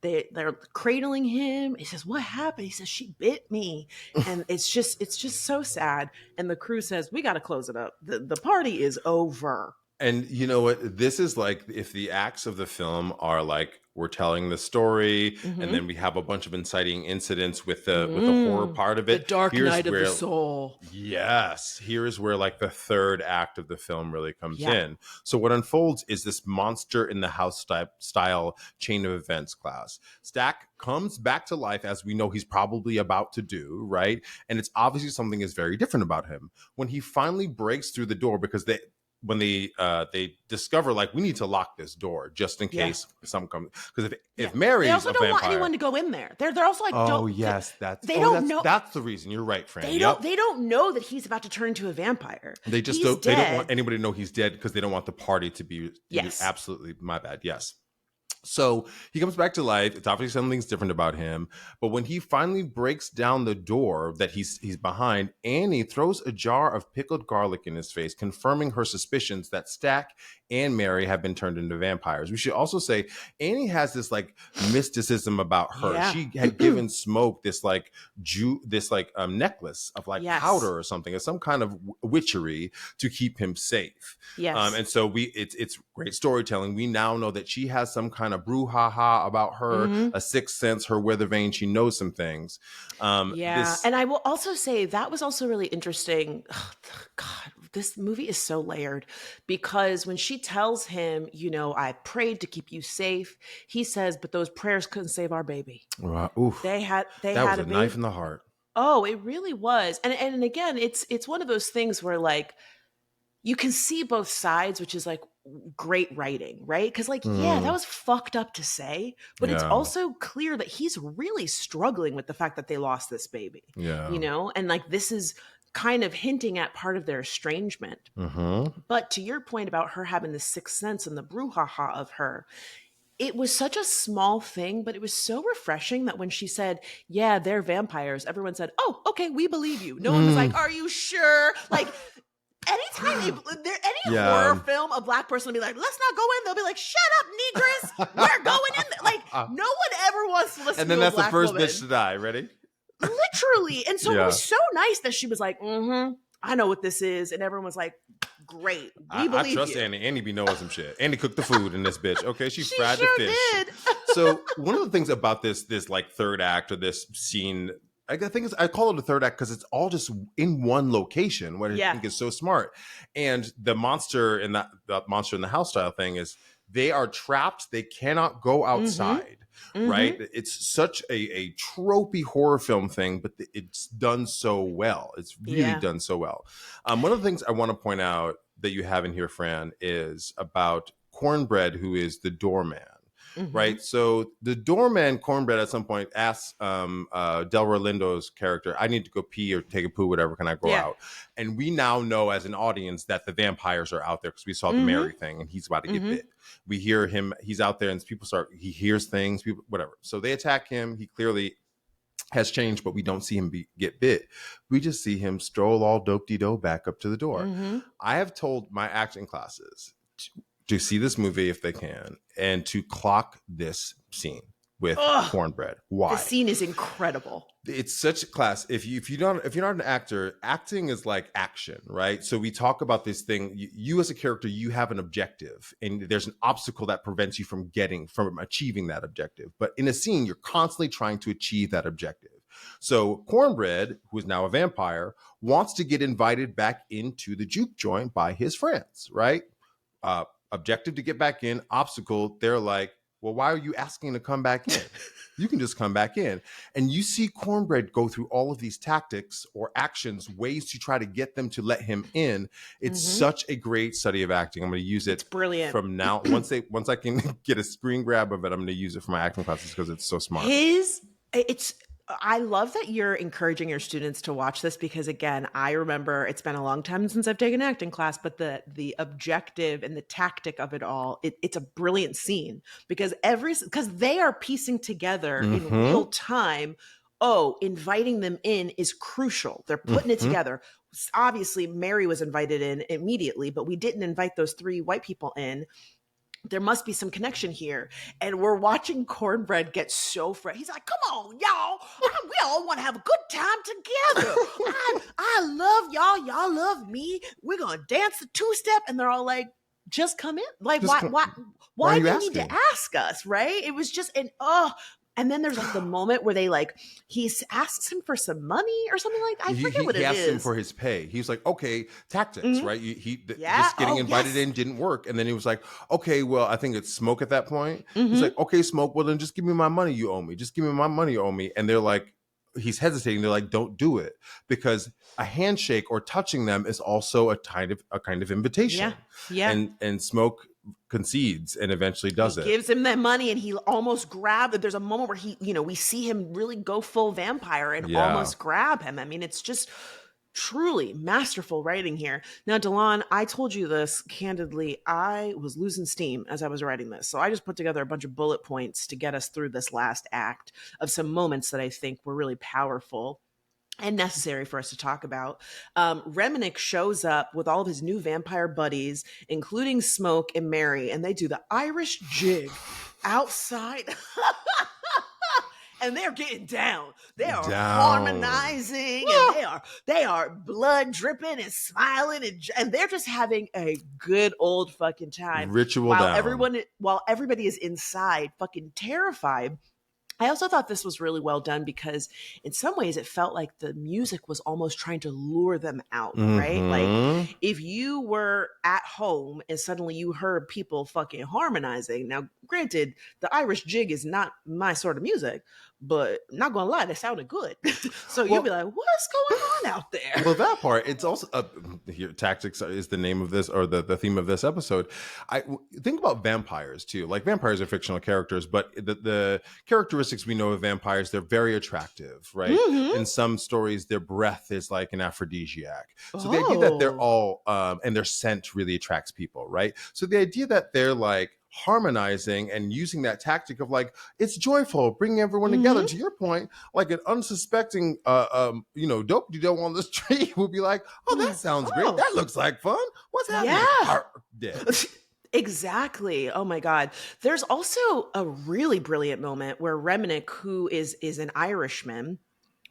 They're cradling him. He says, what happened? He says, she bit me. And it's just so sad. And the crew says, we got to close it up. The party is over. And you know what? This is like if the acts of the film are like we're telling the story, and then we have a bunch of inciting incidents with the horror part of it. The dark night of the soul. Yes, here is where like the third act of the film really comes in. So what unfolds is this monster in the house style chain of events class. Stack comes back to life as we know he's probably about to do, right? And it's obviously something is very different about him when he finally breaks through the door because they discover like we need to lock this door just in case something comes, because if Mary's they also a don't vampire, want anyone to go in there. They're also like, don't know. That's the reason. You're right, Fran. They don't know that he's about to turn into a vampire. They just don't. They don't want anybody to know he's dead because they don't want the party to be. Absolutely, my bad. Yes. So he comes back to life. It's obviously something's different about him. But when he finally breaks down the door that he's behind, Annie throws a jar of pickled garlic in his face, confirming her suspicions that Stack and Mary have been turned into vampires. We should also say Annie has this like mysticism about her. Yeah. She had given Smoke this like necklace of like Yes. powder or something, as some kind of witchery to keep him safe. Yes. And so it's great storytelling. We now know that she has some kind of brouhaha about her, a sixth sense, her weather vane. She knows some things. And I will also say that was also really interesting. Oh, God, this movie is so layered, because when she tells him, I prayed to keep you safe, he says, but those prayers couldn't save our baby. Oof. They had that was a a baby. knife in the heart. Oh, it really was. And again, it's one of those things where like you can see both sides, which is like great writing, right? Because like, yeah, that was fucked up to say, but it's also clear that he's really struggling with the fact that they lost this baby. And like this is kind of hinting at part of their estrangement. But to your point about her having the sixth sense and the brouhaha of her, it was such a small thing, but it was so refreshing that when she said, yeah, they're vampires, everyone said, oh, okay, we believe you. No one was like, are you sure? Like, anytime horror film, a black person will be like, let's not go in. They'll be like, shut up, negress. We're going in there. Like, no one ever wants to listen and then to a that's black the first woman. bitch to die. Ready? Literally. And so it was so nice that she was like, I know what this is. And everyone was like, great. We believe I trust you. Annie. Annie be knowing some shit. Annie cooked the food in this bitch. Okay, she fried sure the fish. Did. So one of the things about this like third act or this scene, I think I call it a third act because it's all just in one location, what I think is so smart. And the monster in the monster in the house style thing is they are trapped. They cannot go outside. Right? It's such a tropey horror film thing, but it's done so well. It's really done so well. One of the things I want to point out that you have in here, Fran, is about Cornbread, who is the doorman. Right. So the doorman, Cornbread, at some point asks Delroy Lindo's character, I need to go pee or take a poo, whatever. Can I go out? And we now know as an audience that the vampires are out there because we saw the Mary thing and he's about to get bit. We hear him. He's out there and he hears things, people, whatever. So they attack him. He clearly has changed, but we don't see him get bit. We just see him stroll all dope-de-do back up to the door. I have told my acting classes to see this movie if they can and to clock this scene with Cornbread. Why? The scene is incredible. It's such a class. If you're not an actor, acting is like action, right? So we talk about this thing. You as a character, you have an objective, and there's an obstacle that prevents you from achieving that objective. But in a scene, you're constantly trying to achieve that objective. So Cornbread, who is now a vampire, wants to get invited back into the juke joint by his friends, right? Objective to get back in, obstacle, they're like, well, why are you asking to come back in? You can just come back in. And you see Cornbread go through all of these tactics or actions, ways to try to get them to let him in. It's such a great study of acting. I'm going to use it brilliant. From now. Once I can get a screen grab of it, I'm going to use it for my acting classes because it's so smart. I love that you're encouraging your students to watch this because, again, I remember it's been a long time since I've taken an acting class, but the objective and the tactic of it all, it's a brilliant scene because they are piecing together in real time. Oh, inviting them in is crucial. They're putting it together. Obviously, Mary was invited in immediately, but we didn't invite those 3 white people in. There must be some connection here. And we're watching Cornbread get so fresh. He's like, come on, y'all. We all want to have a good time together. I love y'all. Y'all love me. We're going to dance the 2-step. And they're all like, just come in. Like, why do you need to ask us? Right. It was just and then there's like the moment where he asks him for some money or something like that. I forget what it is. He asked him for his pay. He was like, okay, tactics, right? Just getting invited in didn't work. And then he was like, okay, well, I think it's Smoke at that point. He's like, okay, Smoke, well, then just give me my money you owe me. Just give me my money you owe me. And they're like, he's hesitating. They're like, don't do it. Because a handshake or touching them is also a kind of invitation. Yeah. And Smoke concedes and eventually does it. Gives him that money and he almost grabbed it. There's a moment where we see him really go full vampire and almost grab him. I mean, it's just truly masterful writing here. Now, Delon, I told you this candidly. I was losing steam as I was writing this. So I just put together a bunch of bullet points to get us through this last act of some moments that I think were really powerful. and necessary for us to talk about. Reminick shows up with all of his new vampire buddies, including Smoke and Mary, and they do the Irish jig outside. And they're getting down. They are harmonizing, and they are blood dripping and smiling, and they're just having a good old fucking time. Ritual while everybody is inside, fucking terrified. I also thought this was really well done because in some ways it felt like the music was almost trying to lure them out, right? Like if you were at home and suddenly you heard people fucking harmonizing. Now, granted, the Irish jig is not my sort of music, but not gonna lie, they sounded good. So you'll be like, what's going on out there? Well, that part, it's also here. Tactics is the name of this, or the theme of this episode. I think about vampires too. Like, vampires are fictional characters, but the characteristics we know of vampires, they're very attractive, right? In some stories, their breath is like an aphrodisiac. So the idea that they're all and their scent really attracts people, right? So the idea that they're like harmonizing and using that tactic of like, it's joyful, bringing everyone together, to your point, like an unsuspecting dope-de-dope on the street will be like, oh, that sounds great, that looks like fun, what's happening? Yeah. Exactly. Oh my God. There's also a really brilliant moment where Reminick, who is an Irishman,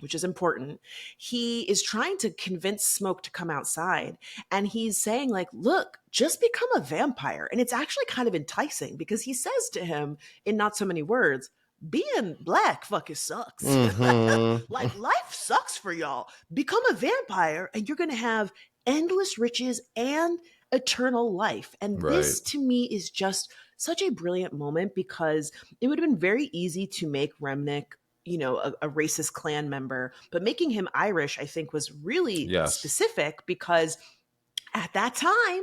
which is important, he is trying to convince Smoke to come outside. And he's saying, like, look, just become a vampire. And it's actually kind of enticing because he says to him in not so many words, being black fucking sucks. Like, life sucks for y'all. Become a vampire and you're going to have endless riches and eternal life. And this to me is just such a brilliant moment because it would have been very easy to make Remnick, a racist Klan member, but making him Irish, I think, was really specific because at that time,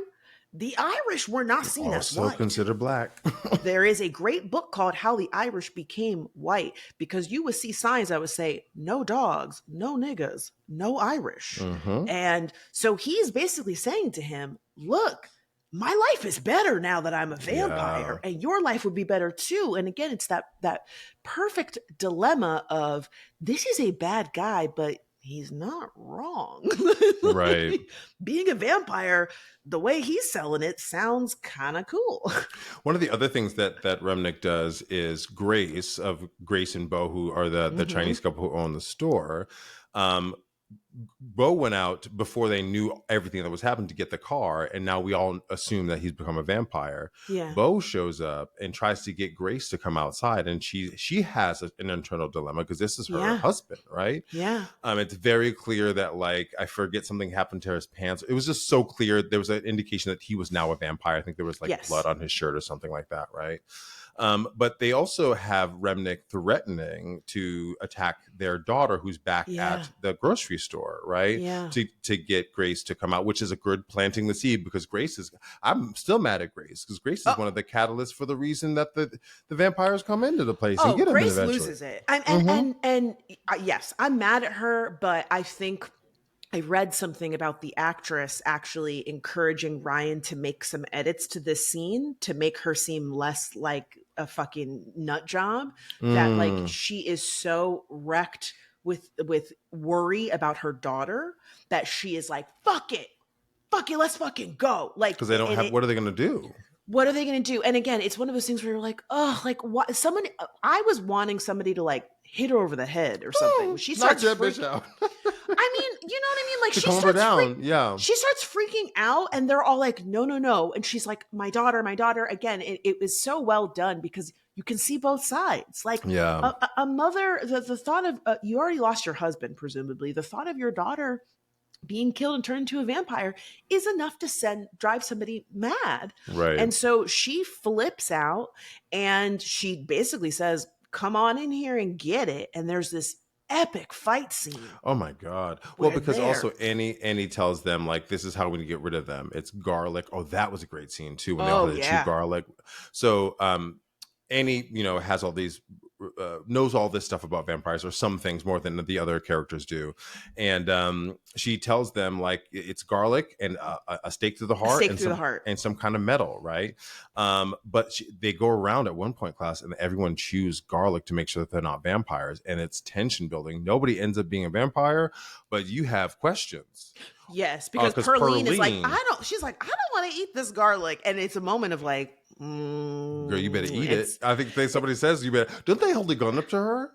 the Irish were not seen as white. Considered black. There is a great book called How the Irish Became White, because you would see signs that would say, no dogs, no niggas, no Irish. And so he's basically saying to him, look, my life is better now that I'm a vampire, and your life would be better too. And again, it's that perfect dilemma of, this is a bad guy, but he's not wrong. Right. Being a vampire, the way he's selling it sounds kind of cool. One of the other things that Remnick does is Grace and Bo, who are the Chinese couple who own the store. Bo went out before they knew everything that was happening to get the car, and now we all assume that he's become a vampire. Bo shows up and tries to get Grace to come outside, and she has an internal dilemma because this is her husband, right? It's very clear that, like, I forget, something happened to his pants. It was just so clear. There was an indication that he was now a vampire. I think there was like blood on his shirt or something like that, right? But they also have Remnick threatening to attack their daughter, who's back at the grocery store, right? To get Grace to come out, which is a good planting the seed, because I'm still mad at Grace, because Grace is one of the catalysts for the reason that the vampires come into the place and get them Grace eventually. Loses it. And yes, I'm mad at her, but I think I read something about the actress actually encouraging Ryan to make some edits to this scene to make her seem less like a fucking nut job. That, like, she is so wrecked with worry about her daughter that she is like, fuck it, let's fucking go. Like, because they don't have. What are they going to do? What are they going to do? And again, it's one of those things where you're like, oh, like, what? I was wanting somebody to, like, hit her over the head or something. She starts bitch out. I mean, you know what I mean? Like, she starts down. She starts freaking out, and they're all like, no. And she's like, my daughter. Again, it was so well done because you can see both sides. Like, a mother, the thought of, you already lost your husband, presumably. The thought of your daughter being killed and turned into a vampire is enough to drive somebody mad. Right. And so she flips out, and she basically says, come on in here and get it. And there's this epic fight scene. Oh my God. Well, because also Annie tells them, like, this is how we get rid of them. It's garlic. Oh, that was a great scene too, when they all had to chew garlic. So Annie, has all these knows all this stuff about vampires, or some things more than the other characters do. And she tells them like it's garlic and a stake through the heart stake and through the heart. some kind of metal, right? But they go around at one point, class, and everyone chews garlic to make sure that they're not vampires, and it's tension building. Nobody ends up being a vampire, but you have questions. Yes, because 'cause Perlene is like, Perlene- she's like, I don't want to eat this garlic. And it's a moment of like, Girl, you better eat it. I think somebody says you better. Don't they hold a gun up to her?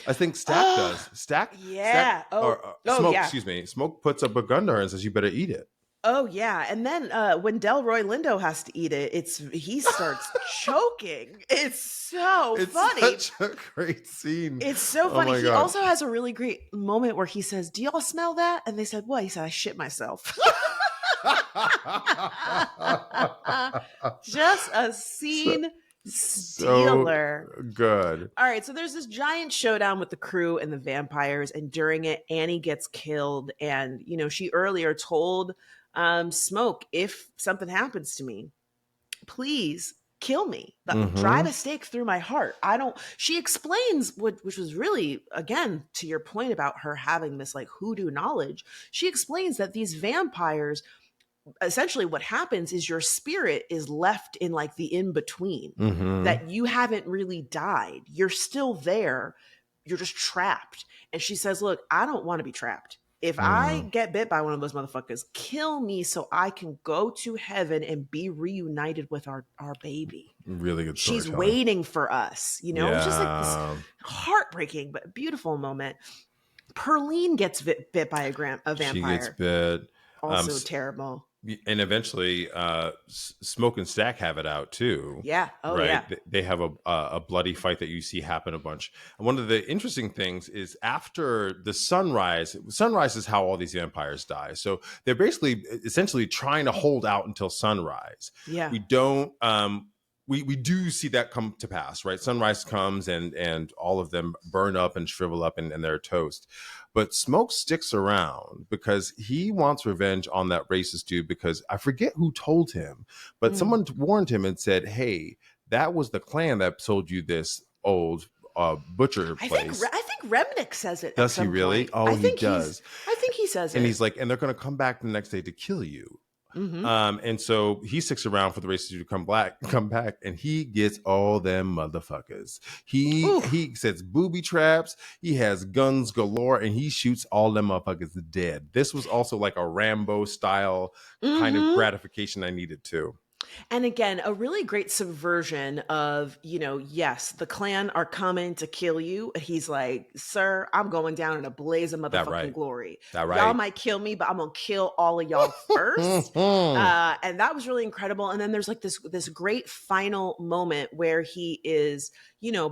I think Stack does. Stack, yeah. Smoke. Yeah. Excuse me. Smoke puts up a gun to her and says, "You better eat it." Oh yeah, and then when Delroy Lindo has to eat it, he starts choking. It's so funny. Such a great scene. It's so Oh funny. my He God. also has a really great moment where he says, "Do y'all smell that?" And they said, "What?" He said, "I shit myself." Just a scene stealer. So good. All right, so there's this giant showdown with the crew and the vampires, and during it, Annie gets killed. And she earlier told Smoke, if something happens to me, please kill me. Drive a stake through my heart. She explains which was really, again, to your point about her having this like hoodoo knowledge. She explains that these vampires, essentially what happens is your spirit is left in like the in-between, that you haven't really died. You're still there. You're just trapped. And she says, look, I don't want to be trapped. If I get bit by one of those motherfuckers, kill me so I can go to heaven and be reunited with our baby. Really good story. She's waiting for us. It's just like this heartbreaking but beautiful moment. Perlene gets bit by a vampire. She gets bit. Also terrible. And eventually Smoke and Stack have it out too. Yeah. Oh, right? yeah. They have a bloody fight that you see happen a bunch. And one of the interesting things is after the sunrise is how all these vampires die. So they're basically essentially trying to hold out until sunrise. Yeah. We don't we do see that come to pass, right? Sunrise comes and all of them burn up and shrivel up and they're toast. But Smoke sticks around because he wants revenge on that racist dude, because I forget who told him, but someone warned him and said, hey, that was the clan that sold you this old butcher place. I think Remnick says it. Does he really? Point. Oh, he does. I think he says it. And he's like, and they're going to come back the next day to kill you. And so he sticks around for the racist dude to come back, and he gets all them motherfuckers. He sets booby traps. He has guns galore, and he shoots all them motherfuckers dead. This was also like a Rambo style kind of gratification I needed too. And again, a really great subversion of, yes, the clan are coming to kill you. He's like, sir, I'm going down in a blaze of motherfucking glory. Y'all might kill me, but I'm going to kill all of y'all first. And that was really incredible. And then there's like this great final moment where he is,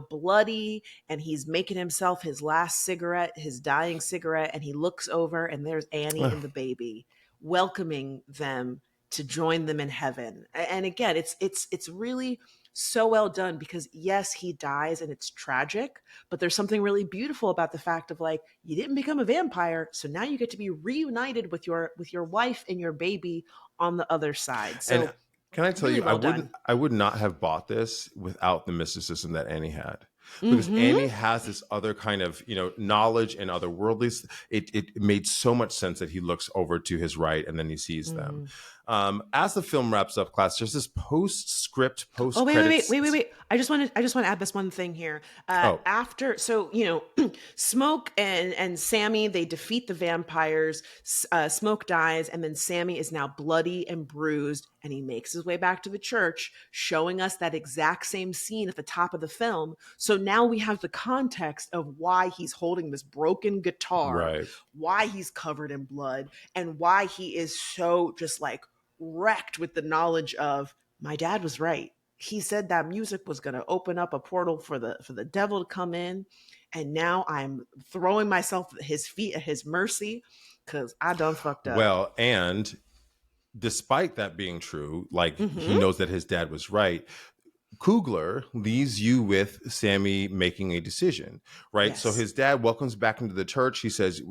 bloody, and he's making himself his last cigarette, his dying cigarette. And he looks over and there's Annie and the baby welcoming them to join them in heaven. And again, it's really so well done, because yes, he dies and it's tragic, but there's something really beautiful about the fact of like, you didn't become a vampire, so now you get to be reunited with your wife and your baby on the other side. So and can I tell really you, I would not have bought this without the mysticism that Annie had. Because Annie has this other kind of, knowledge and otherworldly. It made so much sense that he looks over to his right and then he sees them. As the film wraps up, class, there's this post-credits. Oh, wait. I just want to add this one thing here. After, Smoke and Sammy, they defeat the vampires. Smoke dies, and then Sammy is now bloody and bruised, and he makes his way back to the church, showing us that exact same scene at the top of the film. So now we have the context of why he's holding this broken guitar, why he's covered in blood, and why he is so just like wrecked with the knowledge of, my dad was right. He said that music was going to open up a portal for the devil to come in. And now I'm throwing myself at his feet at his mercy, because I done fucked up. Well, and despite that being true, like he knows that his dad was right. Coogler leaves you with Sammy making a decision, right? Yes. So his dad welcomes back into the church. He says,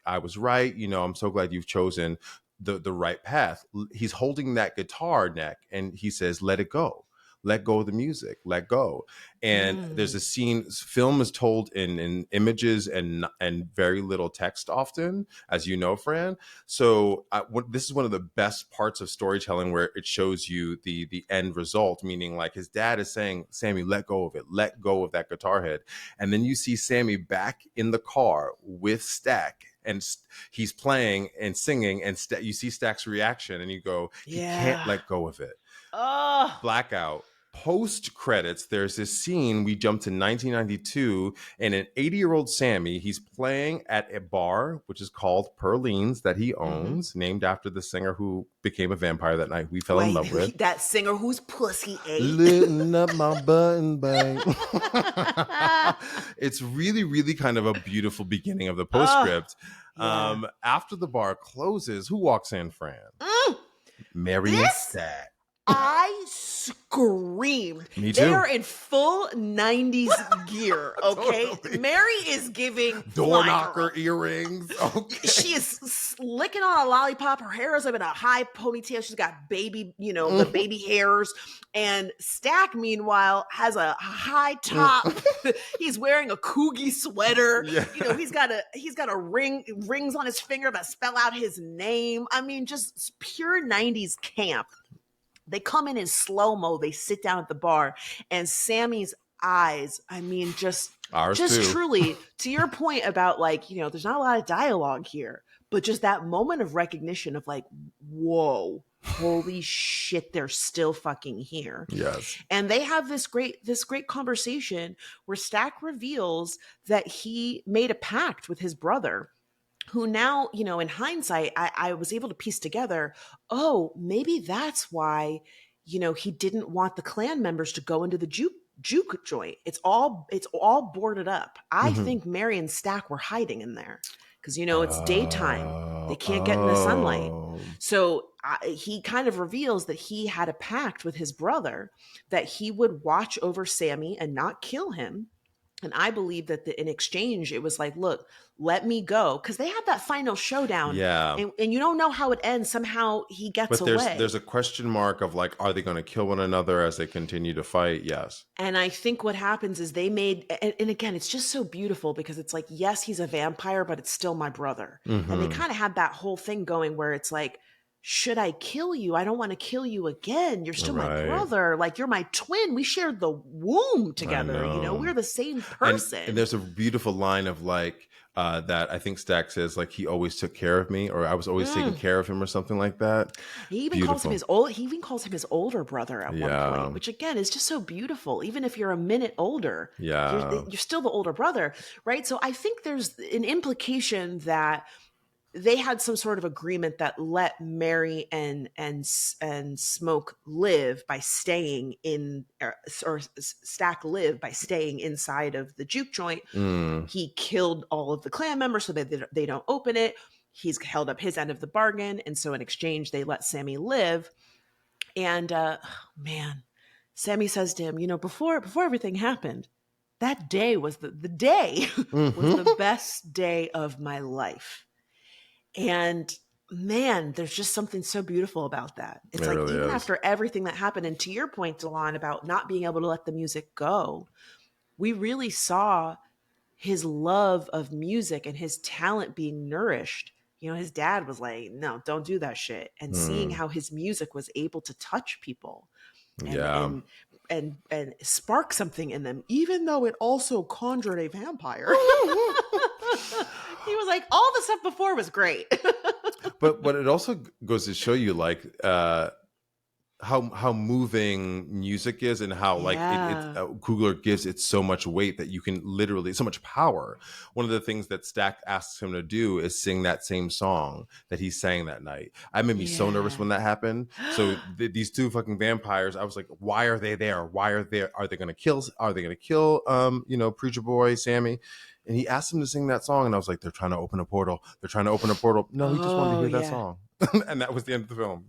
I was right. I'm so glad you've chosen the right path. He's holding that guitar neck and he says, let it go. let go of the music, let go. And there's a scene, film is told in images and very little text often, as you know, Fran. So this is one of the best parts of storytelling, where it shows you the end result, meaning like his dad is saying, Sammy, let go of it, let go of that guitar head. And then you see Sammy back in the car with Stack, and he's playing and singing, and you see Stack's reaction, and you go, he can't let go of it. Blackout. Post credits, there's this scene. We jump to 1992, and an 80-year-old Sammy, he's playing at a bar which is called Perline's, that he owns, named after the singer who became a vampire that night we fell in love with. That singer whose pussy ate. Lifting up my button, bang. It's really, really kind of a beautiful beginning of the postscript. After the bar closes, who walks in, Fran? Mary and Stack. I screamed. Me too. They are in full 90s gear, okay? Totally. Mary is giving door knocker earrings. Okay. She is licking on a lollipop. Her hair is up in a high ponytail. She's got baby, the baby hairs. And Stack, meanwhile, has a high top. He's wearing a Coogie sweater. Yeah. He's got a rings on his finger that spell out his name. I mean, just pure 90s camp. They come in slow-mo. They sit down at the bar, and Sammy's eyes, I mean, just truly, to your point about there's not a lot of dialogue here, but just that moment of recognition of like, whoa, holy shit, they're still fucking here. Yes. And they have this great conversation where Stack reveals that he made a pact with his brother, who now, in hindsight, I was able to piece together, maybe that's why, he didn't want the clan members to go into the juke joint. It's all boarded up. I think Mary and Stack were hiding in there because, it's daytime. They can't get in the sunlight. So he kind of reveals that he had a pact with his brother that he would watch over Sammy and not kill him. And I believe that in exchange, it was like, look, let me go. Because they have that final showdown. Yeah. And you don't know how it ends. Somehow he gets away. But there's a question mark of like, are they going to kill one another as they continue to fight? Yes. And I think what happens is they made, and again, it's just so beautiful because it's like, yes, he's a vampire, but it's still my brother. Mm-hmm. And they kind of had that whole thing going where it's like, should I kill you? I don't want to kill you again. You're still my brother. Like, you're my twin. We shared the womb together. We're the same person. And there's a beautiful line of like, that I think Stack says, like, he always took care of me, or I was always taking care of him, or something like that. He even calls him his older brother at one point, which again is just so beautiful. Even if you're a minute older, you're still the older brother, right? So I think there's an implication that they had some sort of agreement that let Mary and Smoke live by staying in, or Stack live by staying inside of the juke joint. He killed all of the clan members so that they don't open it. He's held up his end of the bargain, and so in exchange, they let Sammy live. And Sammy says to him, before everything happened, that day was the day was the best day of my life. And man, there's just something so beautiful about that. It's like, really, even after everything that happened, and to your point, Delon, about not being able to let the music go, we really saw his love of music and his talent being nourished. His dad was like, no, don't do that shit. And seeing how his music was able to touch people and spark something in them, even though it also conjured a vampire. He was like, all the stuff before was great. But it also goes to show you, like, how moving music is, and how like Coogler gives it so much weight that you can literally, so much power. One of the things that Stack asks him to do is sing that same song that he sang that night. I made me so nervous when that happened. So these two fucking vampires, I was like, why are they there? Why are they? Are they going to kill? Are they going to kill? Preacher boy Sammy. And he asked him to sing that song, and I was like, they're trying to open a portal. They're trying to open a portal. No, he just wanted to hear that song. And that was the end of the film,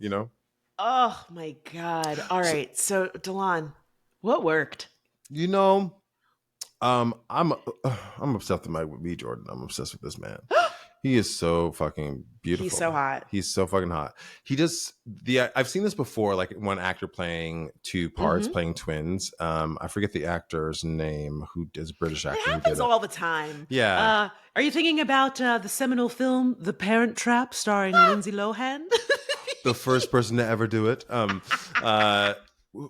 Oh my God. All right. So Delon, what worked? I'm obsessed with Jordan. I'm obsessed with this man. He is so fucking beautiful. He's so hot. He's so fucking hot. He does I've seen this before, like one actor playing two parts, playing twins. I forget the actor's name, who is a British actor. It happens all the time. Yeah. Are you thinking about the seminal film The Parent Trap starring Lindsay Lohan? The first person to ever do it.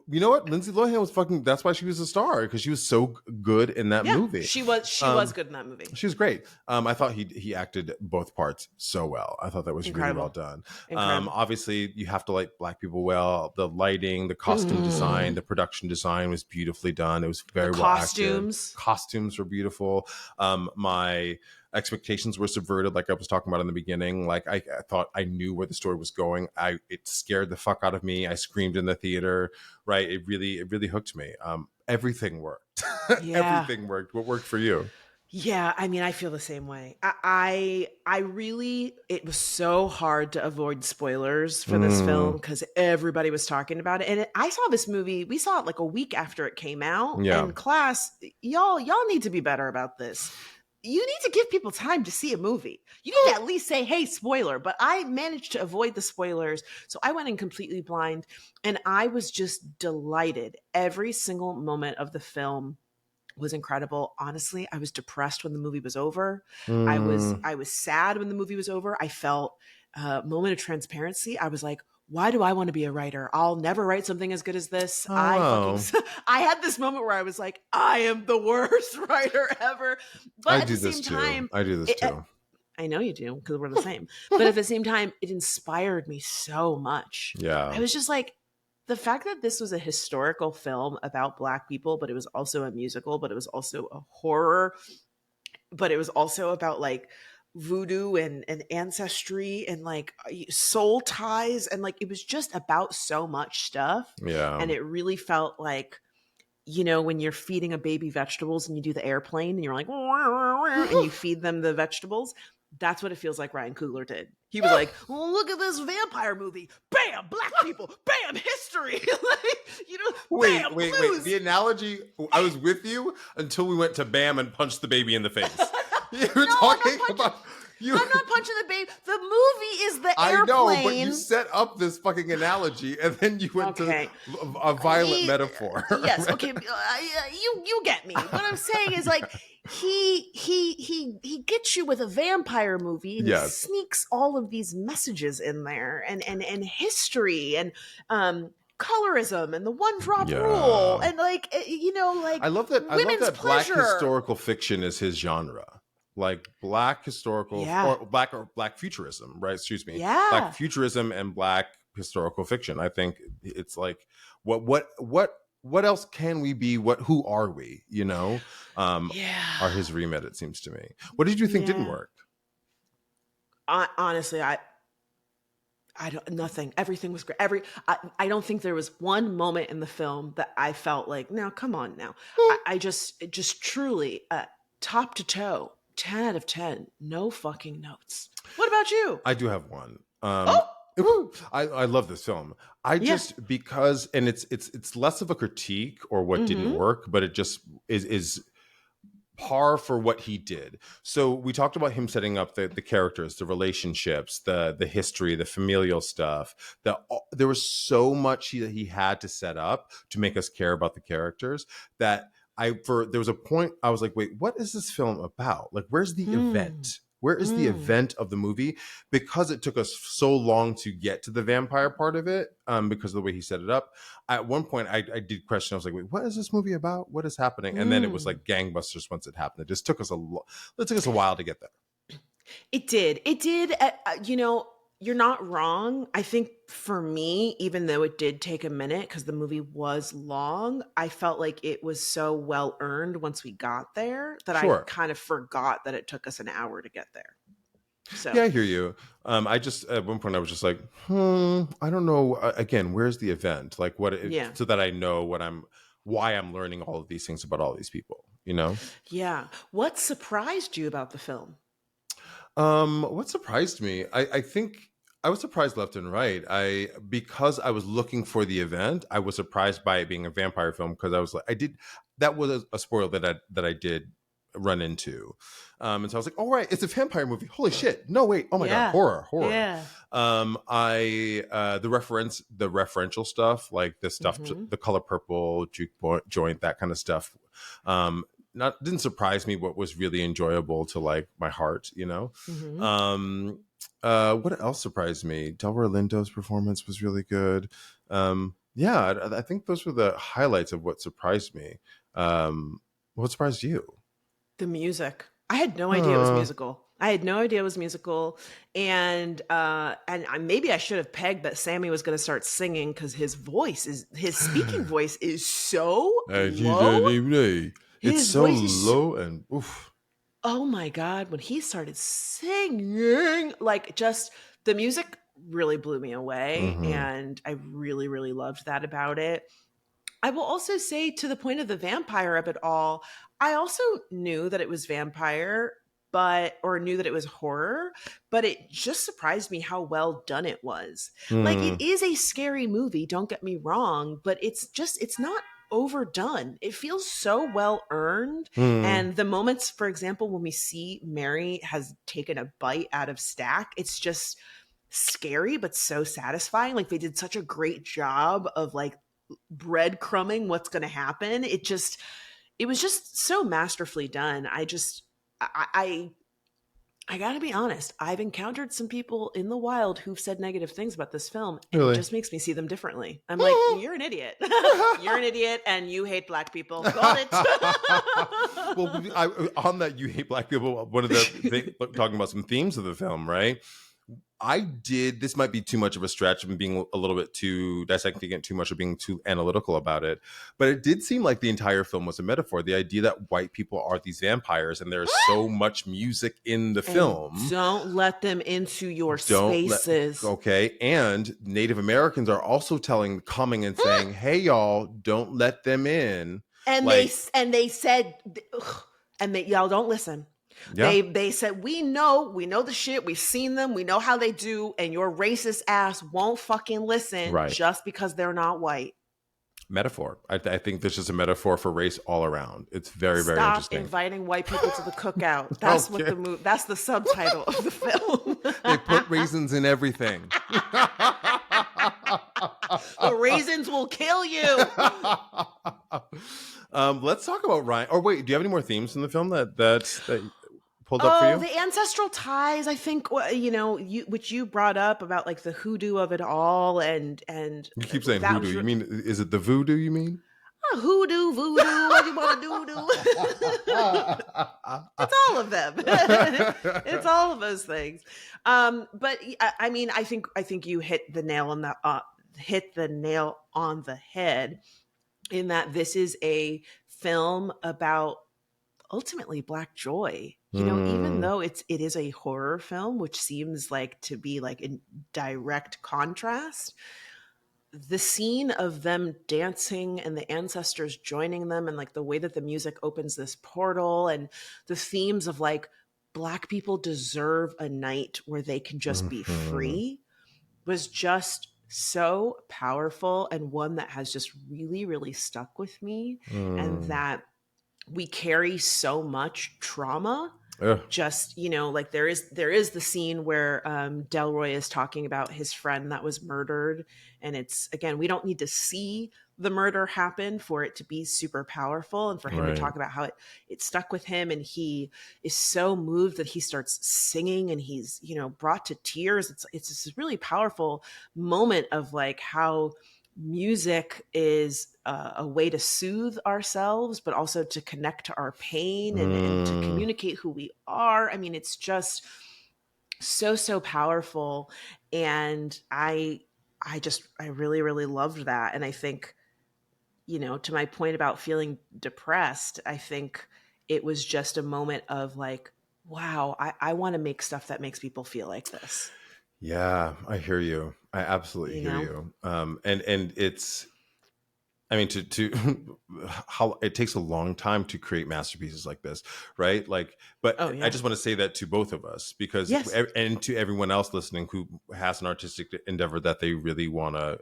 You know what? Lindsay Lohan was fucking. That's why she was a star, because she was so good in that movie. She was good in that movie. She was great. I thought he acted both parts so well. I thought that was really well done. Obviously, you have to like black people well. The lighting, the costume design, the production design was beautifully done. It was very well acted. Costumes were beautiful. My expectations were subverted, like I was talking about in the beginning. Like I thought I knew where the story was going. It scared the fuck out of me. I screamed in the theater. Right? It really hooked me. Everything worked. Everything worked. What worked for you? Yeah, I mean, I feel the same way. I really, it was so hard to avoid spoilers for this film because everybody was talking about it. And I saw this movie, we saw it like a week after it came out. Yeah. And class, y'all need to be better about this. You need to give people time to see a movie. You need to at least say, hey, spoiler. But I managed to avoid the spoilers. So I went in completely blind. And I was just delighted. Every single moment of the film was incredible. Honestly, I was depressed when the movie was over. I was sad when the movie was over. I felt a moment of transparency. I was like, why do I want to be a writer? I'll never write something as good as this. I had this moment where I was like, I am the worst writer ever. But at the same time, I do this too. I know you do, because we're the same. But at the same time, it inspired me so much. Yeah. I was just like, the fact that this was a historical film about Black people, but it was also a musical, but it was also a horror, but it was also about like voodoo and ancestry and like soul ties, and like it was just about so much stuff. Yeah. And it really felt like, you know, when you're feeding a baby vegetables and you do the airplane and you're like and you feed them the vegetables, that's what it feels like Ryan Coogler did. He was like, well, look at this vampire movie. Bam, Black people. Bam, history. Like, you know, wait. blues. The analogy, I was with you until we went to bam and punched the baby in the face. You were talking about... I'm not punching the baby. The movie is the airplane. I know, but you set up this fucking analogy and then you went to a violent metaphor. Yes, okay. You get me. What I'm saying is like he gets you with a vampire movie and he sneaks all of these messages in there and history and colorism and the one drop rule and like, you know, like I love that Black pleasure. historical fiction is his genre. Like Black historical or Black futurism, right? Excuse me. Yeah. Black futurism and Black historical fiction. I think it's like what else can we be? Who are we? You know, are his remit, it seems to me. What did you think didn't work? Honestly, I don't, nothing. Everything was great. I don't think there was one moment in the film that I felt like, now, come on now. I just truly, top to toe, 10 out of 10, no fucking notes. What about you? I do have one. I love this film. Just because, and it's less of a critique or what didn't work, but it just is par for what he did. So we talked about him setting up the characters, the relationships, the history, the familial stuff. There was so much that he had to set up to make us care about the characters that there was a point I was like, wait, what is this film about? Like, where's the event? Where is the event of the movie? Because it took us so long to get to the vampire part of it, because of the way he set it up. At one point, I did question. I was like, wait, what is this movie about? What is happening? And then it was like gangbusters once it happened. It just took us a while to get there. It did. You know, you're not wrong. I think for me, even though it did take a minute because the movie was long, I felt like it was so well earned once we got there that I kind of forgot that it took us an hour to get there. So yeah, I hear you. I just at one point I was just like, I don't know. Again, where's the event? Like so that I know why I'm learning all of these things about all these people. You know? Yeah. What surprised you about the film? What surprised me? I think I was surprised left and right. Because I was looking for the event, I was surprised by it being a vampire film because I was like, that was a spoiler that I did run into. And so I was like, all right, it's a vampire movie. Holy shit. No, wait. Oh my God. Horror. Yeah. The referential stuff, like the stuff, the color purple, juke joint, that kind of stuff. Didn't surprise me, but was really enjoyable to like my heart, you know? What else surprised me? Delroy Lindo's performance was really good. I think those were the highlights of what surprised me. What surprised you? The music. I had no idea it was musical. And maybe I should have pegged that Sammy was going to start singing because his speaking voice is so low. It's so low and oof. Oh my God, when he started singing, like just the music really blew me away. And I really, really loved that about it. I will also say, to the point of the vampire of it all, I also knew that it was vampire, or knew that it was horror, but it just surprised me how well done it was. Like, it is a scary movie, don't get me wrong, but it's not overdone. It feels so well earned. And the moments, for example, when we see Mary has taken a bite out of Stack, it's just scary, but so satisfying. Like, they did such a great job of like breadcrumbing what's going to happen. It was just so masterfully done. I gotta be honest, I've encountered some people in the wild who've said negative things about this film, and it just makes me see them differently. I'm like, you're an idiot. You're an idiot, and you hate Black people. Got it. Well, on that, you hate Black people. One of the talking about some themes of the film, right? This might be too much of a stretch and being a little bit too dissecting it too much or being too analytical about it. But it did seem like the entire film was a metaphor. The idea that white people are these vampires and there's so much music in the film. Don't let them into your spaces. Okay. And Native Americans are also coming and saying, hey, y'all, don't let them in. And they said, y'all don't listen. Yeah. They said, we know the shit. We've seen them. We know how they do. And your racist ass won't fucking listen just because they're not white. Metaphor. I think this is a metaphor for race all around. It's very, very interesting. Stop inviting white people to the cookout. That's that's the subtitle of the film. They put raisins in everything. The raisins will kill you. Let's talk about Ryan. Or wait, do you have any more themes in the film that pulled up for you? The ancestral ties, I think, which you brought up about like the hoodoo of it all, and you keep saying hoodoo. You mean, is it the voodoo? You mean? Hoodoo, voodoo, what you want to do? It's all of them. It's all of those things. But I mean, I think you hit the nail on the head in that this is a film about ultimately Black joy. Even though it is a horror film, which seems like to be like in direct contrast, the scene of them dancing and the ancestors joining them, and like the way that the music opens this portal, and the themes of like Black people deserve a night where they can just be free, was just so powerful, and one that has just really, really stuck with me. And that we carry so much trauma. Just, like there is the scene where Delroy is talking about his friend that was murdered. And it's, again, we don't need to see the murder happen for it to be super powerful, and for him to talk about how it stuck with him. And he is so moved that he starts singing, and he's, brought to tears. It's this really powerful moment of like how music is a way to soothe ourselves, but also to connect to our pain and to communicate who we are. I mean, it's just so powerful. And I really, really loved that. And I think, to my point about feeling depressed, I think it was just a moment of like, wow, I want to make stuff that makes people feel like this. Yeah, I hear you. I absolutely hear you. And it's, I mean, to how it takes a long time to create masterpieces like this, right? Like, but I just want to say that to both of us, because, and to everyone else listening who has an artistic endeavor that they really want to,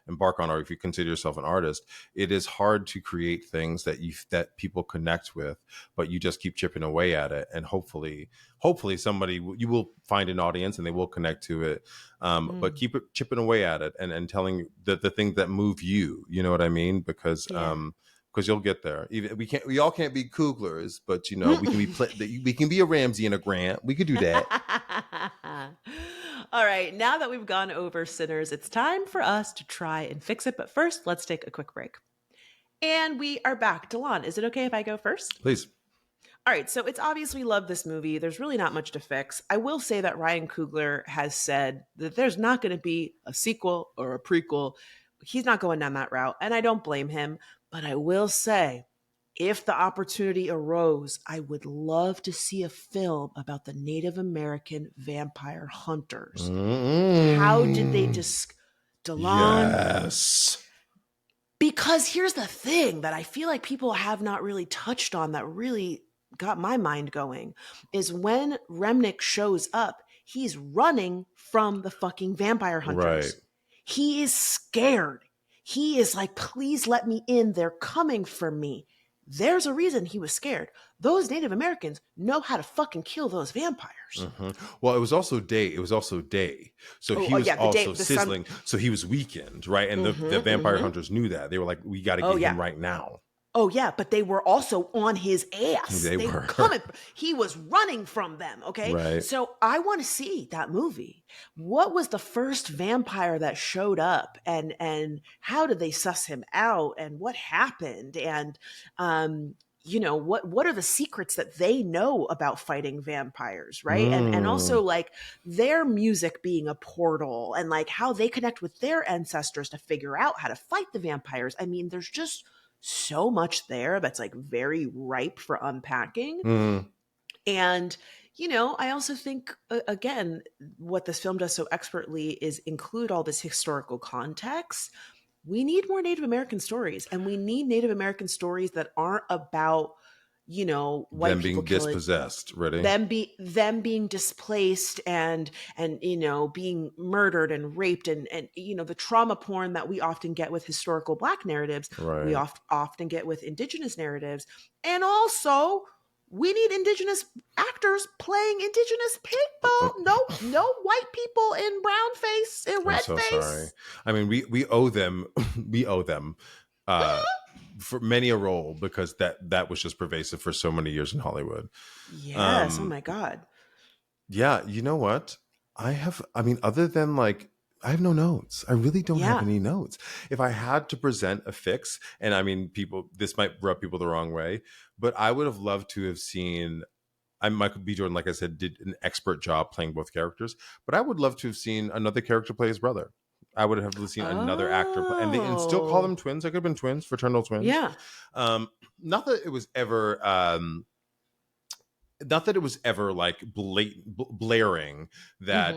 embark on, or if you consider yourself an artist, it is hard to create things that people connect with, but you just keep chipping away at it, and hopefully you will find an audience and they will connect to it. But keep it chipping away at it, and telling the things that move you. You know what I mean? Because you'll get there. Even we all can't be Cooglers, but we can we can be a Ramsey and a Grant. We could do that. All right, now that we've gone over Sinners, it's time for us to try and fix it. But first, let's take a quick break. And we are back. Delon, is it okay if I go first? Please. All right, so it's obvious we love this movie. There's really not much to fix. I will say that Ryan Coogler has said that there's not going to be a sequel or a prequel. He's not going down that route, and I don't blame him. But I will say, if the opportunity arose, I would love to see a film about the Native American vampire hunters. How did they just... Delon? Yes. Because here's the thing that I feel like people have not really touched on that really got my mind going, is when Remnick shows up, he's running from the fucking vampire hunters. Right. He is scared. He is like, please let me in. They're coming for me. There's a reason he was scared. Those Native Americans know how to fucking kill those vampires. Mm-hmm. Well, it was also day. So he was also sizzling. So he was weakened, right? And the vampire hunters knew that. They were like, we got to get him right now. Oh, yeah, but they were also on his ass. They were coming. He was running from them, okay? Right. So I want to see that movie. What was the first vampire that showed up, and how did they suss him out, and what happened? And, what are the secrets that they know about fighting vampires, right? And also, like, their music being a portal, and, like, how they connect with their ancestors to figure out how to fight the vampires. I mean, there's just so much there that's like very ripe for unpacking. And I also think, again, what this film does so expertly is include all this historical context. We need more Native American stories, and we need Native American stories that aren't about white them people being dispossessed, ready? Them being displaced and being murdered and raped, and the trauma porn that we often get with historical Black narratives. Right. We often get with Indigenous narratives, and also we need Indigenous actors playing Indigenous people. No white people in brown face, in red face. I'm so sorry. I mean, we owe them. We owe them. For many a role, because that was just pervasive for so many years in Hollywood. Yes. Oh my God. Yeah. You know what? Other than like, I have no notes. I really don't have any notes. If I had to present a fix, and this might rub people the wrong way, but I would have loved to have seen, Michael B. Jordan, like I said, did an expert job playing both characters, but I would love to have seen another character play his brother. I would have seen another actor play, and still call them twins. They could have been twins, fraternal twins. Yeah. Not that it was ever like blaring that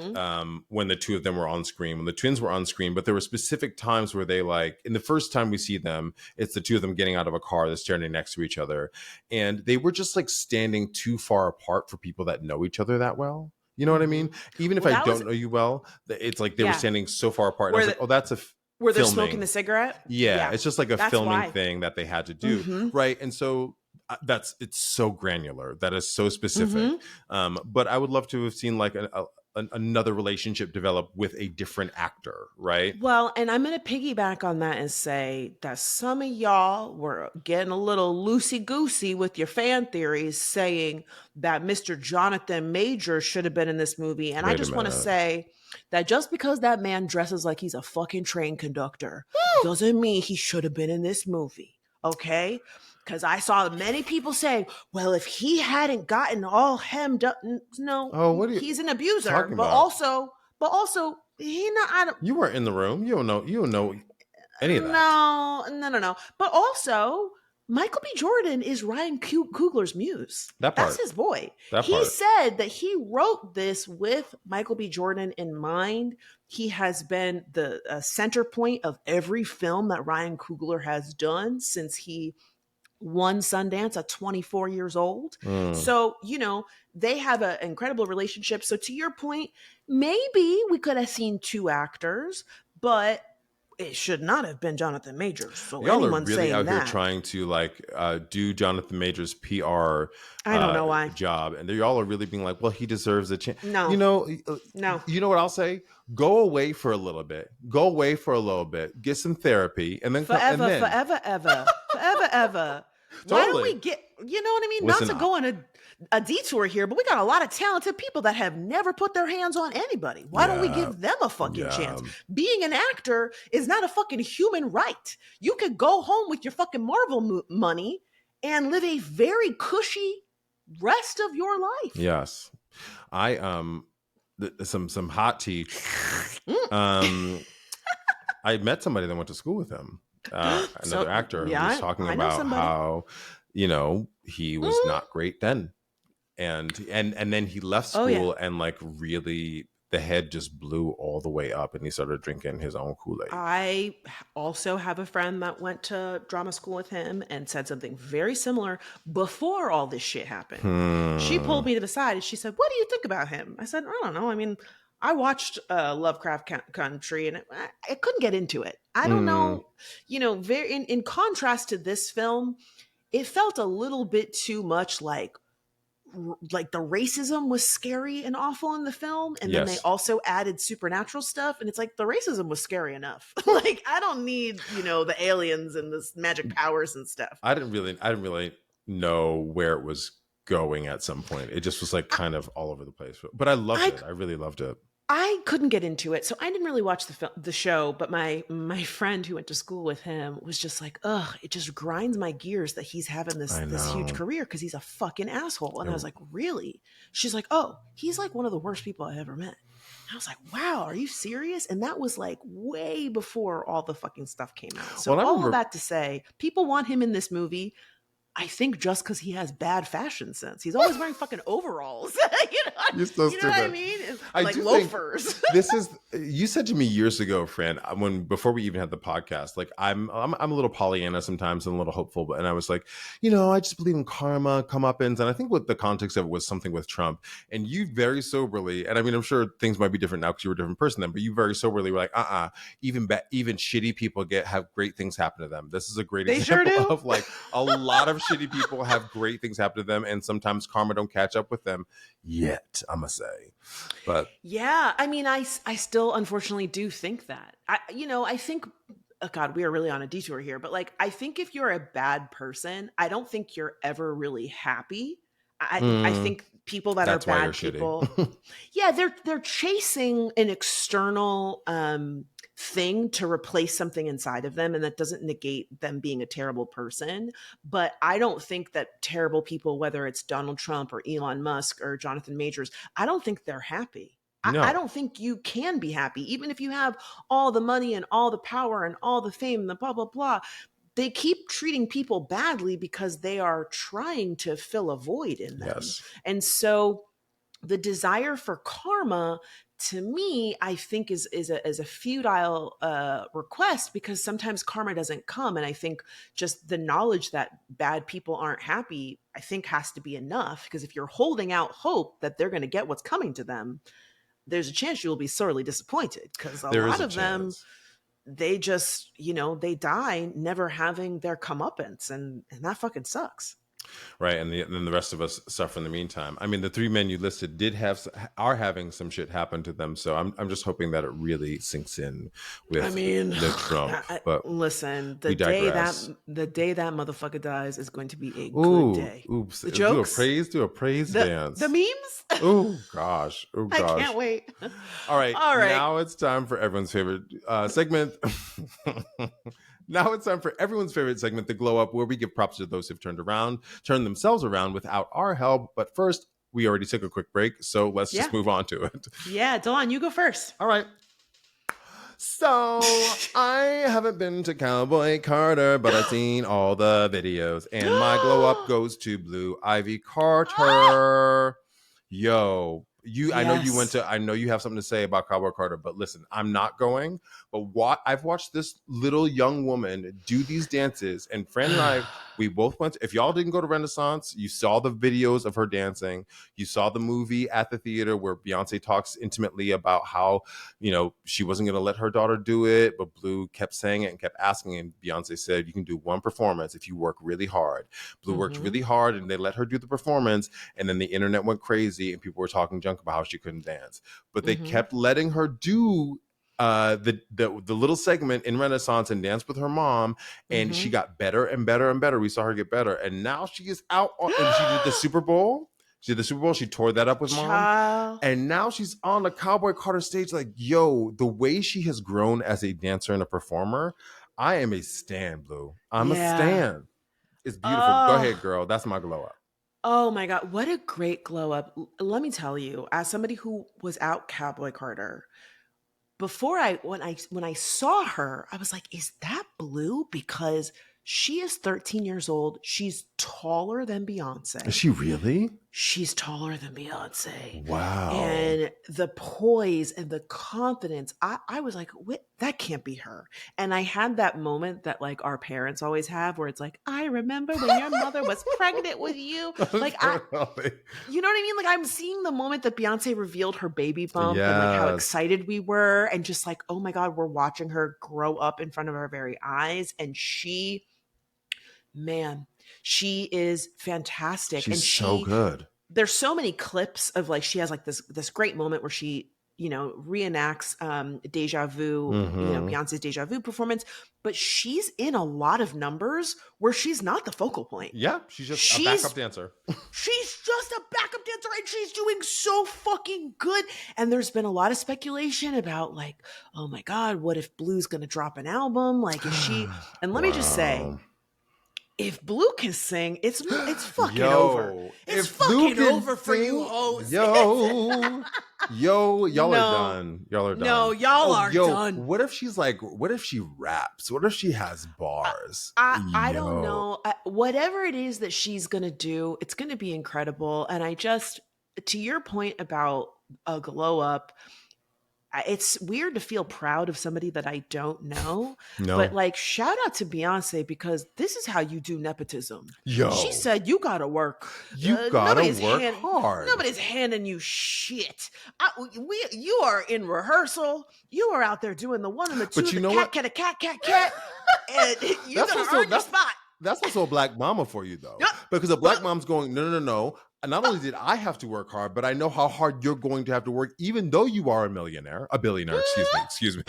when the two of them were on screen, when the twins were on screen, but there were specific times where they, like, in the first time we see them, it's the two of them getting out of a car, they're standing next to each other, and they were just like standing too far apart for people that know each other that well. You know what I mean? Even if I don't know you well, it's like they were standing so far apart. And I was like, oh, that's where they're smoking the cigarette? Yeah, it's just like a filming thing that they had to do. Right. And so it's so granular. That is so specific. But I would love to have seen like another relationship develop with a different actor, right? Well, and I'm going to piggyback on that and say that some of y'all were getting a little loosey-goosey with your fan theories, saying that Mr. Jonathan Major should have been in this movie. And I just want to say that just because that man dresses like he's a fucking train conductor doesn't mean he should have been in this movie, okay? Because I saw many people saying, well, if he hadn't gotten all hemmed up, he's an abuser. But also, he not. You weren't in the room. You don't know any of that. No. But also, Michael B. Jordan is Ryan Coogler's muse. That's his boy. He said that he wrote this with Michael B. Jordan in mind. He has been the center point of every film that Ryan Coogler has done since he won Sundance at 24 years old. So, they have an incredible relationship. So to your point, maybe we could have seen two actors, but it should not have been Jonathan Majors. So Y'all are anyone really saying out here that, trying to like do Jonathan Majors' PR I don't know why. job, and y'all are really being like, well, he deserves a chance. No. No. You know what I'll say? Go away for a little bit. Go away for a little bit. Get some therapy, and then Forever, and then, forever, ever. Forever, ever. Why don't Totally. we get, you know what I mean? Listen, Not to go on a detour here, but we got a lot of talented people that have never put their hands on anybody. Why don't we Yeah. give them a fucking Yeah. chance? Being an actor is not a fucking human right. You could go home with your fucking Marvel money and live a very cushy rest of your life. Yes, I some hot tea. I met somebody that went to school with him. Another actor who was talking about how, he was not great then, and then he left school and like really the head just blew all the way up, and he started drinking his own Kool-Aid. I also have a friend that went to drama school with him and said something very similar before all this shit happened. She pulled me to the side and she said, "What do you think about him?" I said, "I don't know. I mean, I watched Lovecraft Country and I couldn't get into it. I don't know. Very in contrast to this film, it felt a little bit too much like the racism was scary and awful in the film, and then they also added supernatural stuff, and it's like the racism was scary enough. Like, I don't need the aliens and this magic powers and stuff. I didn't really know where it was going at some point. It just was like kind of all over the place, but I loved it. I really loved it. I couldn't get into it, so I didn't really watch the show. But my friend who went to school with him was just like, "Ugh, it just grinds my gears that he's having this huge career because he's a fucking asshole." And I was like, "Really?" She's like, "Oh, he's like one of the worst people I ever met." And I was like, "Wow, are you serious?" And that was like way before all the fucking stuff came out. So all of that to say, people want him in this movie. I think just because he has bad fashion sense. He's always wearing fucking overalls. You're so stupid. You know what I mean? Like loafers. You said to me years ago, Fran, before we even had the podcast, like I'm a little Pollyanna sometimes and a little hopeful, and I was like, I just believe in karma, comeuppance, and I think what the context of it was something with Trump. And you very soberly, and I mean, I'm sure things might be different now because you were a different person then, but you very soberly were like, even shitty people have great things happen to them. This is a great example of like a lot of shitty people have great things happen to them, and sometimes karma don't catch up with them yet, I'm gonna say. But yeah, I mean, I still unfortunately do think that. I think, oh God, we are really on a detour here, but like, I think if you're a bad person, I don't think you're ever really happy. I think people that are bad people, yeah, they're chasing an external thing to replace something inside of them, and that doesn't negate them being a terrible person. But I don't think that terrible people, whether it's Donald Trump or Elon Musk or Jonathan Majors, I don't think they're happy. No. I don't think you can be happy, even if you have all the money and all the power and all the fame and the blah blah blah. They keep treating people badly because they are trying to fill a void in them. And so the desire for karma, to me, I think is a futile request, because sometimes karma doesn't come. And I think just the knowledge that bad people aren't happy, I think has to be enough. Because if you're holding out hope that they're going to get what's coming to them, there's a chance you'll be sorely disappointed, because a lot of them, they just, they die never having their comeuppance, and that fucking sucks. Right, and then the rest of us suffer in the meantime. I mean, the three men you listed are having some shit happen to them, so I'm just hoping that it really sinks in with the Trump. But listen, the day that motherfucker dies is going to be a good day. Oops, the jokes, do a praise dance, the memes. Oh gosh, I can't wait. All right. Now it's time for everyone's favorite segment. Now it's time for everyone's favorite segment, the Glow Up, where we give props to those who've turned themselves around without our help. But first, we already took a quick break, so let's just move on to it. Yeah, Dawn, you go first. All right. So I haven't been to Cowboy Carter, but I've seen all the videos, and my Glow Up goes to Blue Ivy Carter. Yo. I know you have something to say about Cowboy Carter, but listen, I'm not going. But I've watched this little young woman do these dances, and Fran and I We both went. If y'all didn't go to Renaissance, you saw the videos of her dancing. You saw the movie at the theater where Beyonce talks intimately about how, she wasn't going to let her daughter do it, but Blue kept saying it and kept asking. And Beyonce said, you can do one performance if you work really hard. Blue worked really hard and they let her do the performance. And then the internet went crazy and people were talking junk about how she couldn't dance. But they kept letting her do the little segment in Renaissance and dance with her mom, and she got better and better and better. We saw her get better, and now she is out and she did the Super Bowl. She tore that up with mom, and now she's on the Cowboy Carter stage. Like, yo, the way she has grown as a dancer and a performer, I am a stan, Blue. I'm a stan. It's beautiful. Go ahead, girl. That's my glow up. Oh my God, what a great glow up. Let me tell you, as somebody who was out Cowboy Carter, when I saw her, I was like, is that Blue? Because she is 13 years old. She's taller than Beyonce. Is she really? She's taller than Beyonce. Wow. And the poise and the confidence, I was like, what? That can't be her. And I had that moment that like our parents always have where it's like, I remember when your mother was pregnant with you. Like, you know what I mean? Like, I'm seeing the moment that Beyonce revealed her baby bump and like how excited we were. And just like, oh my God, we're watching her grow up in front of our very eyes. And she is fantastic. She's so good. There's so many clips of like, she has like this great moment where she, reenacts Deja Vu, Beyonce's Deja Vu performance, but she's in a lot of numbers where she's not the focal point. Yeah, she's just a backup dancer. She's just a backup dancer and she's doing so fucking good. And there's been a lot of speculation about like, oh my God, what if Blue's gonna drop an album? Like, is she, and let me just say, if Blue can sing, it's fucking over. It's fucking over for you hoes. Y'all are done. Y'all are done. No, y'all are done. What if she raps? What if she has bars? I don't know. Whatever it is that she's going to do, it's going to be incredible. And I just, to your point about a glow up, it's weird to feel proud of somebody that I don't know. No. But like, shout out to Beyonce, because this is how you do nepotism. Yo. She said, you gotta work. You gotta work hard. Nobody's handing you shit. You are in rehearsal. You are out there doing the one and the two, cat, and you're gonna earn your spot. That's also a black mama for you, though. Because a black mom's going, no. Not only did I have to work hard, but I know how hard you're going to have to work, even though you are a billionaire, excuse me,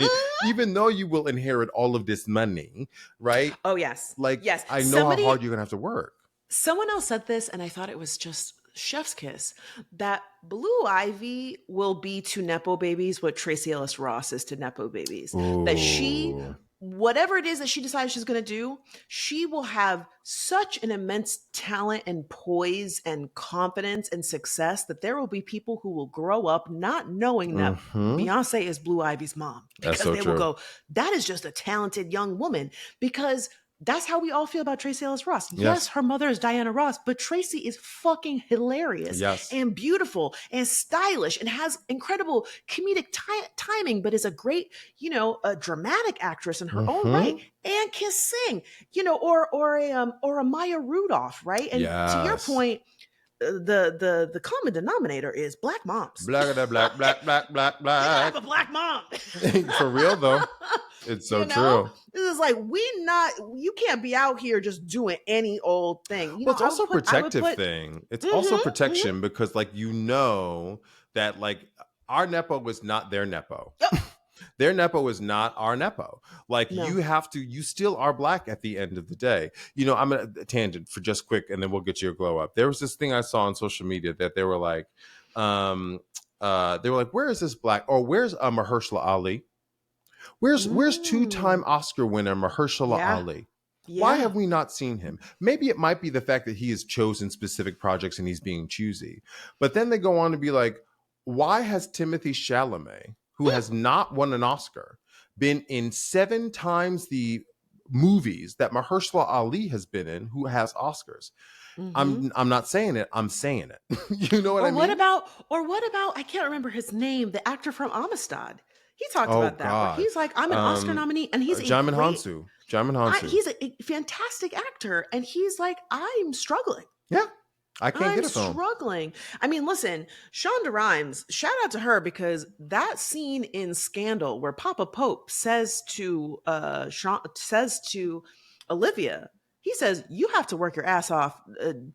even though you will inherit all of this money, right? Oh, yes. Yes. I know how hard you're going to have to work. Someone else said this, and I thought it was just chef's kiss, that Blue Ivy will be to Nepo babies what Tracee Ellis Ross is to Nepo babies. Ooh. That she, whatever it is that she decides she's going to do, she will have such an immense talent and poise and confidence and success that there will be people who will grow up not knowing that Beyonce is Blue Ivy's mom. Because they will go, that is just a talented young woman. Because that's how we all feel about Tracee Ellis Ross. Yes, her mother is Diana Ross, but Tracee is fucking hilarious and beautiful and stylish and has incredible comedic timing, but is a great, a dramatic actress in her own right and can sing, or a Maya Rudolph, right? And to your point, the common denominator is black moms. Black. You have a black mom. For real though. It's so true. This is like, you can't be out here just doing any old thing. It's also a protective thing. It's also protection because that like our Nepo is not their Nepo. Yep. Their Nepo is not our Nepo. Like you still are black at the end of the day. I'm a tangent for just quick and then we'll get your glow up. There was this thing I saw on social media that they were like, where is this black, or where's Mahershala Ali? Where's two-time Oscar winner Mahershala Ali? Yeah. Why have we not seen him? Maybe it might be the fact that he has chosen specific projects and he's being choosy. But then they go on to be like, why has Timothée Chalamet, who has not won an Oscar, been in 7 times the movies that Mahershala Ali has been in, who has Oscars? I'm not saying it. I'm saying it. You know what I mean? What about, I can't remember his name, the actor from Amistad. He talked Oh about that, where God. he's like, I'm an Oscar nominee, and he's a Jamin great, Hansu. Jamin Hansu. he's a fantastic actor, and he's like, I'm struggling. Yeah. I can't I'm get a film. struggling. I mean, listen, Shonda Rhimes, shout out to her, because that scene in Scandal where Papa Pope says to Olivia, he says, you have to work your ass off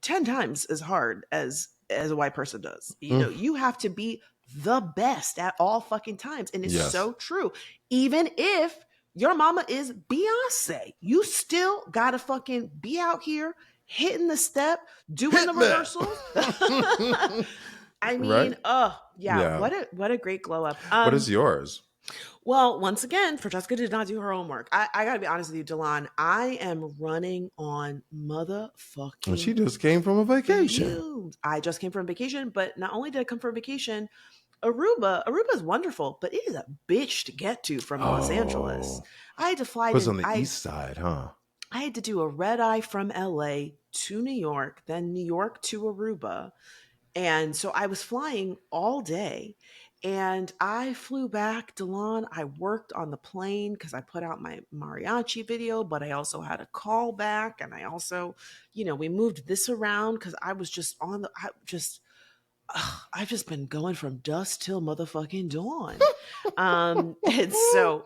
10 times as hard as a white person does. You know, you have to be the best at all fucking times. And it's Yes. so true. Even if your mama is Beyonce, you still gotta fucking be out here hitting the step, doing the rehearsals. I mean, Right? Yeah. What a great glow up. What is yours? Well, once again, Francesca did not do her homework. I gotta be honest with you, Delon. I am running on motherfucking. Well, she just came from a vacation. fumes. I just came from vacation, but not only did I come from vacation, Aruba is wonderful, but it is a bitch to get to from Los Angeles. I had to fly. It was on the east side, huh? I had to do a red eye from LA to New York, then New York to Aruba. And so I was flying all day, and I flew back, Delon. I worked on the plane because I put out my mariachi video, but I also had a call back. And I also, we moved this around because I was just I've just been going from dusk till motherfucking dawn. And so,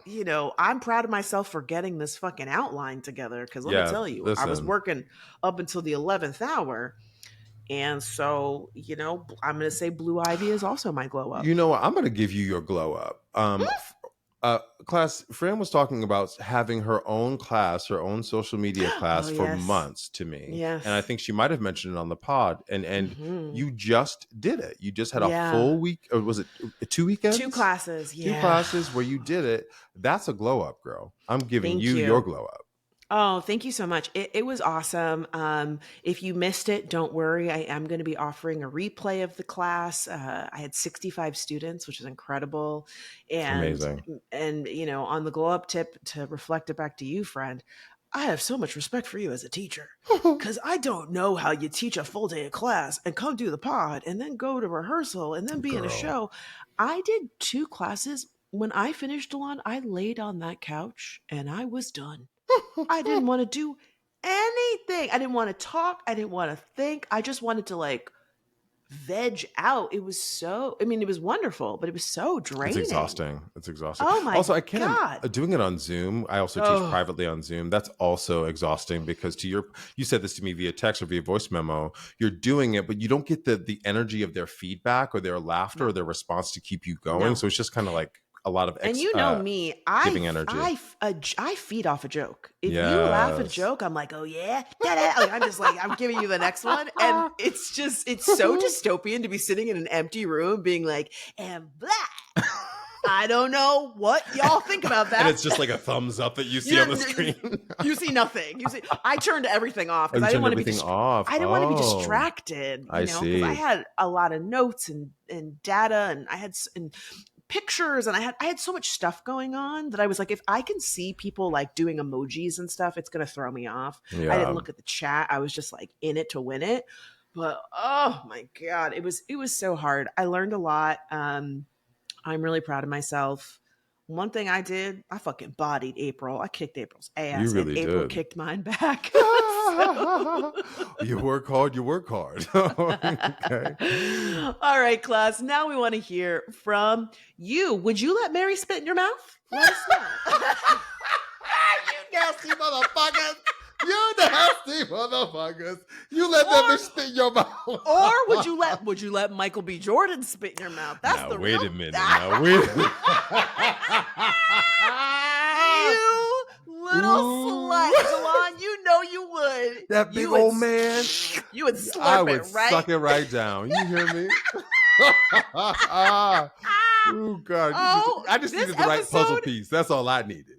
I'm proud of myself for getting this fucking outline together. Cause let me tell you, I was working up until the 11th hour. And so, I'm going to say Blue Ivy is also my glow up. You know what? I'm going to give you your glow up. Class, Fran was talking about having her own class, her own social media class for months to me. Yes. And I think she might have mentioned it on the pod. And you just did it. You just had a full week. Or was it 2 weekends? 2 classes. Yeah. 2 classes where you did it. That's a glow up, girl. I'm giving you your glow up. Oh, thank you so much. It was awesome. If you missed it, don't worry. I am going to be offering a replay of the class. I had 65 students, which is incredible. And, amazing. And, on the glow up tip, to reflect it back to you, friend, I have so much respect for you as a teacher, because I don't know how you teach a full day of class and come do the pod and then go to rehearsal and then be in a show. I did 2 classes. When I finished, Delon, I laid on that couch and I was done. I didn't want to do anything. I didn't want to talk. I didn't want to think. I just wanted to veg out. It was it was wonderful, but it was so draining. It's exhausting. Oh my also, I God. can't doing it on Zoom. I also teach privately on Zoom. That's also exhausting because you said this to me via text or via voice memo. You're doing it, but you don't get the energy of their feedback or their laughter or their response to keep you going. No. So it's just kind of like a lot of and you know me, giving energy. I feed off a joke. If you laugh at a joke, I'm like, oh yeah, I'm just like, I'm giving you the next one, and it's so dystopian to be sitting in an empty room being like, and blah. I don't know what y'all think about that. And it's just like a thumbs up that you see on the screen. You see nothing. I turned everything off because I didn't want to be off. I didn't want to be distracted. I see. Because I had a lot of notes and data, and I had pictures, and I had so much stuff going on that I was like, if I can see people doing emojis and stuff, it's gonna throw me off. Yeah. I didn't look at the chat. I was just in it to win it. But oh my God, it was so hard. I learned a lot. I'm really proud of myself. One thing I did, I fucking bodied April. I kicked April's ass. You really and April did. kicked mine back. You work hard, you work hard. Okay. All right, class. Now we want to hear from you. Would you let Mary spit in your mouth? Let us know. You nasty motherfuckers. You nasty motherfuckers. You let that bitch spit in your mouth. Or would you let Michael B. Jordan spit in your mouth? That's now, the wait real. a minute. Now wait a minute. You little slut, Delon. You know you would. That big old man. You would slurp I would it, right? suck it right down. You hear me? Oh God! I just needed the right puzzle piece. That's all I needed.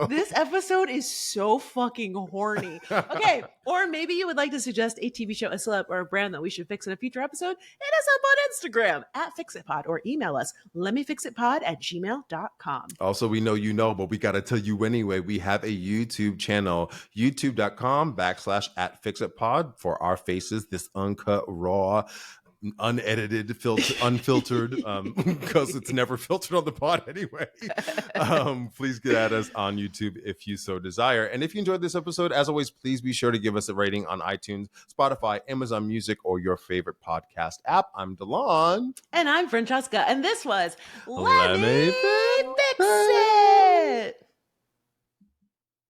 This episode is so fucking horny. Okay, or maybe you would like to suggest a TV show, a celeb, or a brand that we should fix in a future episode. Hit us up on Instagram @FixItPod or email us lemmefixitpod@gmail.com. Also, we know you know, but we got to tell you anyway. We have a YouTube channel, youtube.com /@FixItPod for our faces, this uncut raw unedited, unfiltered, because it's never filtered on the pod anyway. Please get at us on YouTube if you so desire. And if you enjoyed this episode, as always, please be sure to give us a rating on iTunes, Spotify, Amazon Music, or your favorite podcast app. I'm DeLon. And I'm Francesca. And this was Lemme Fix It.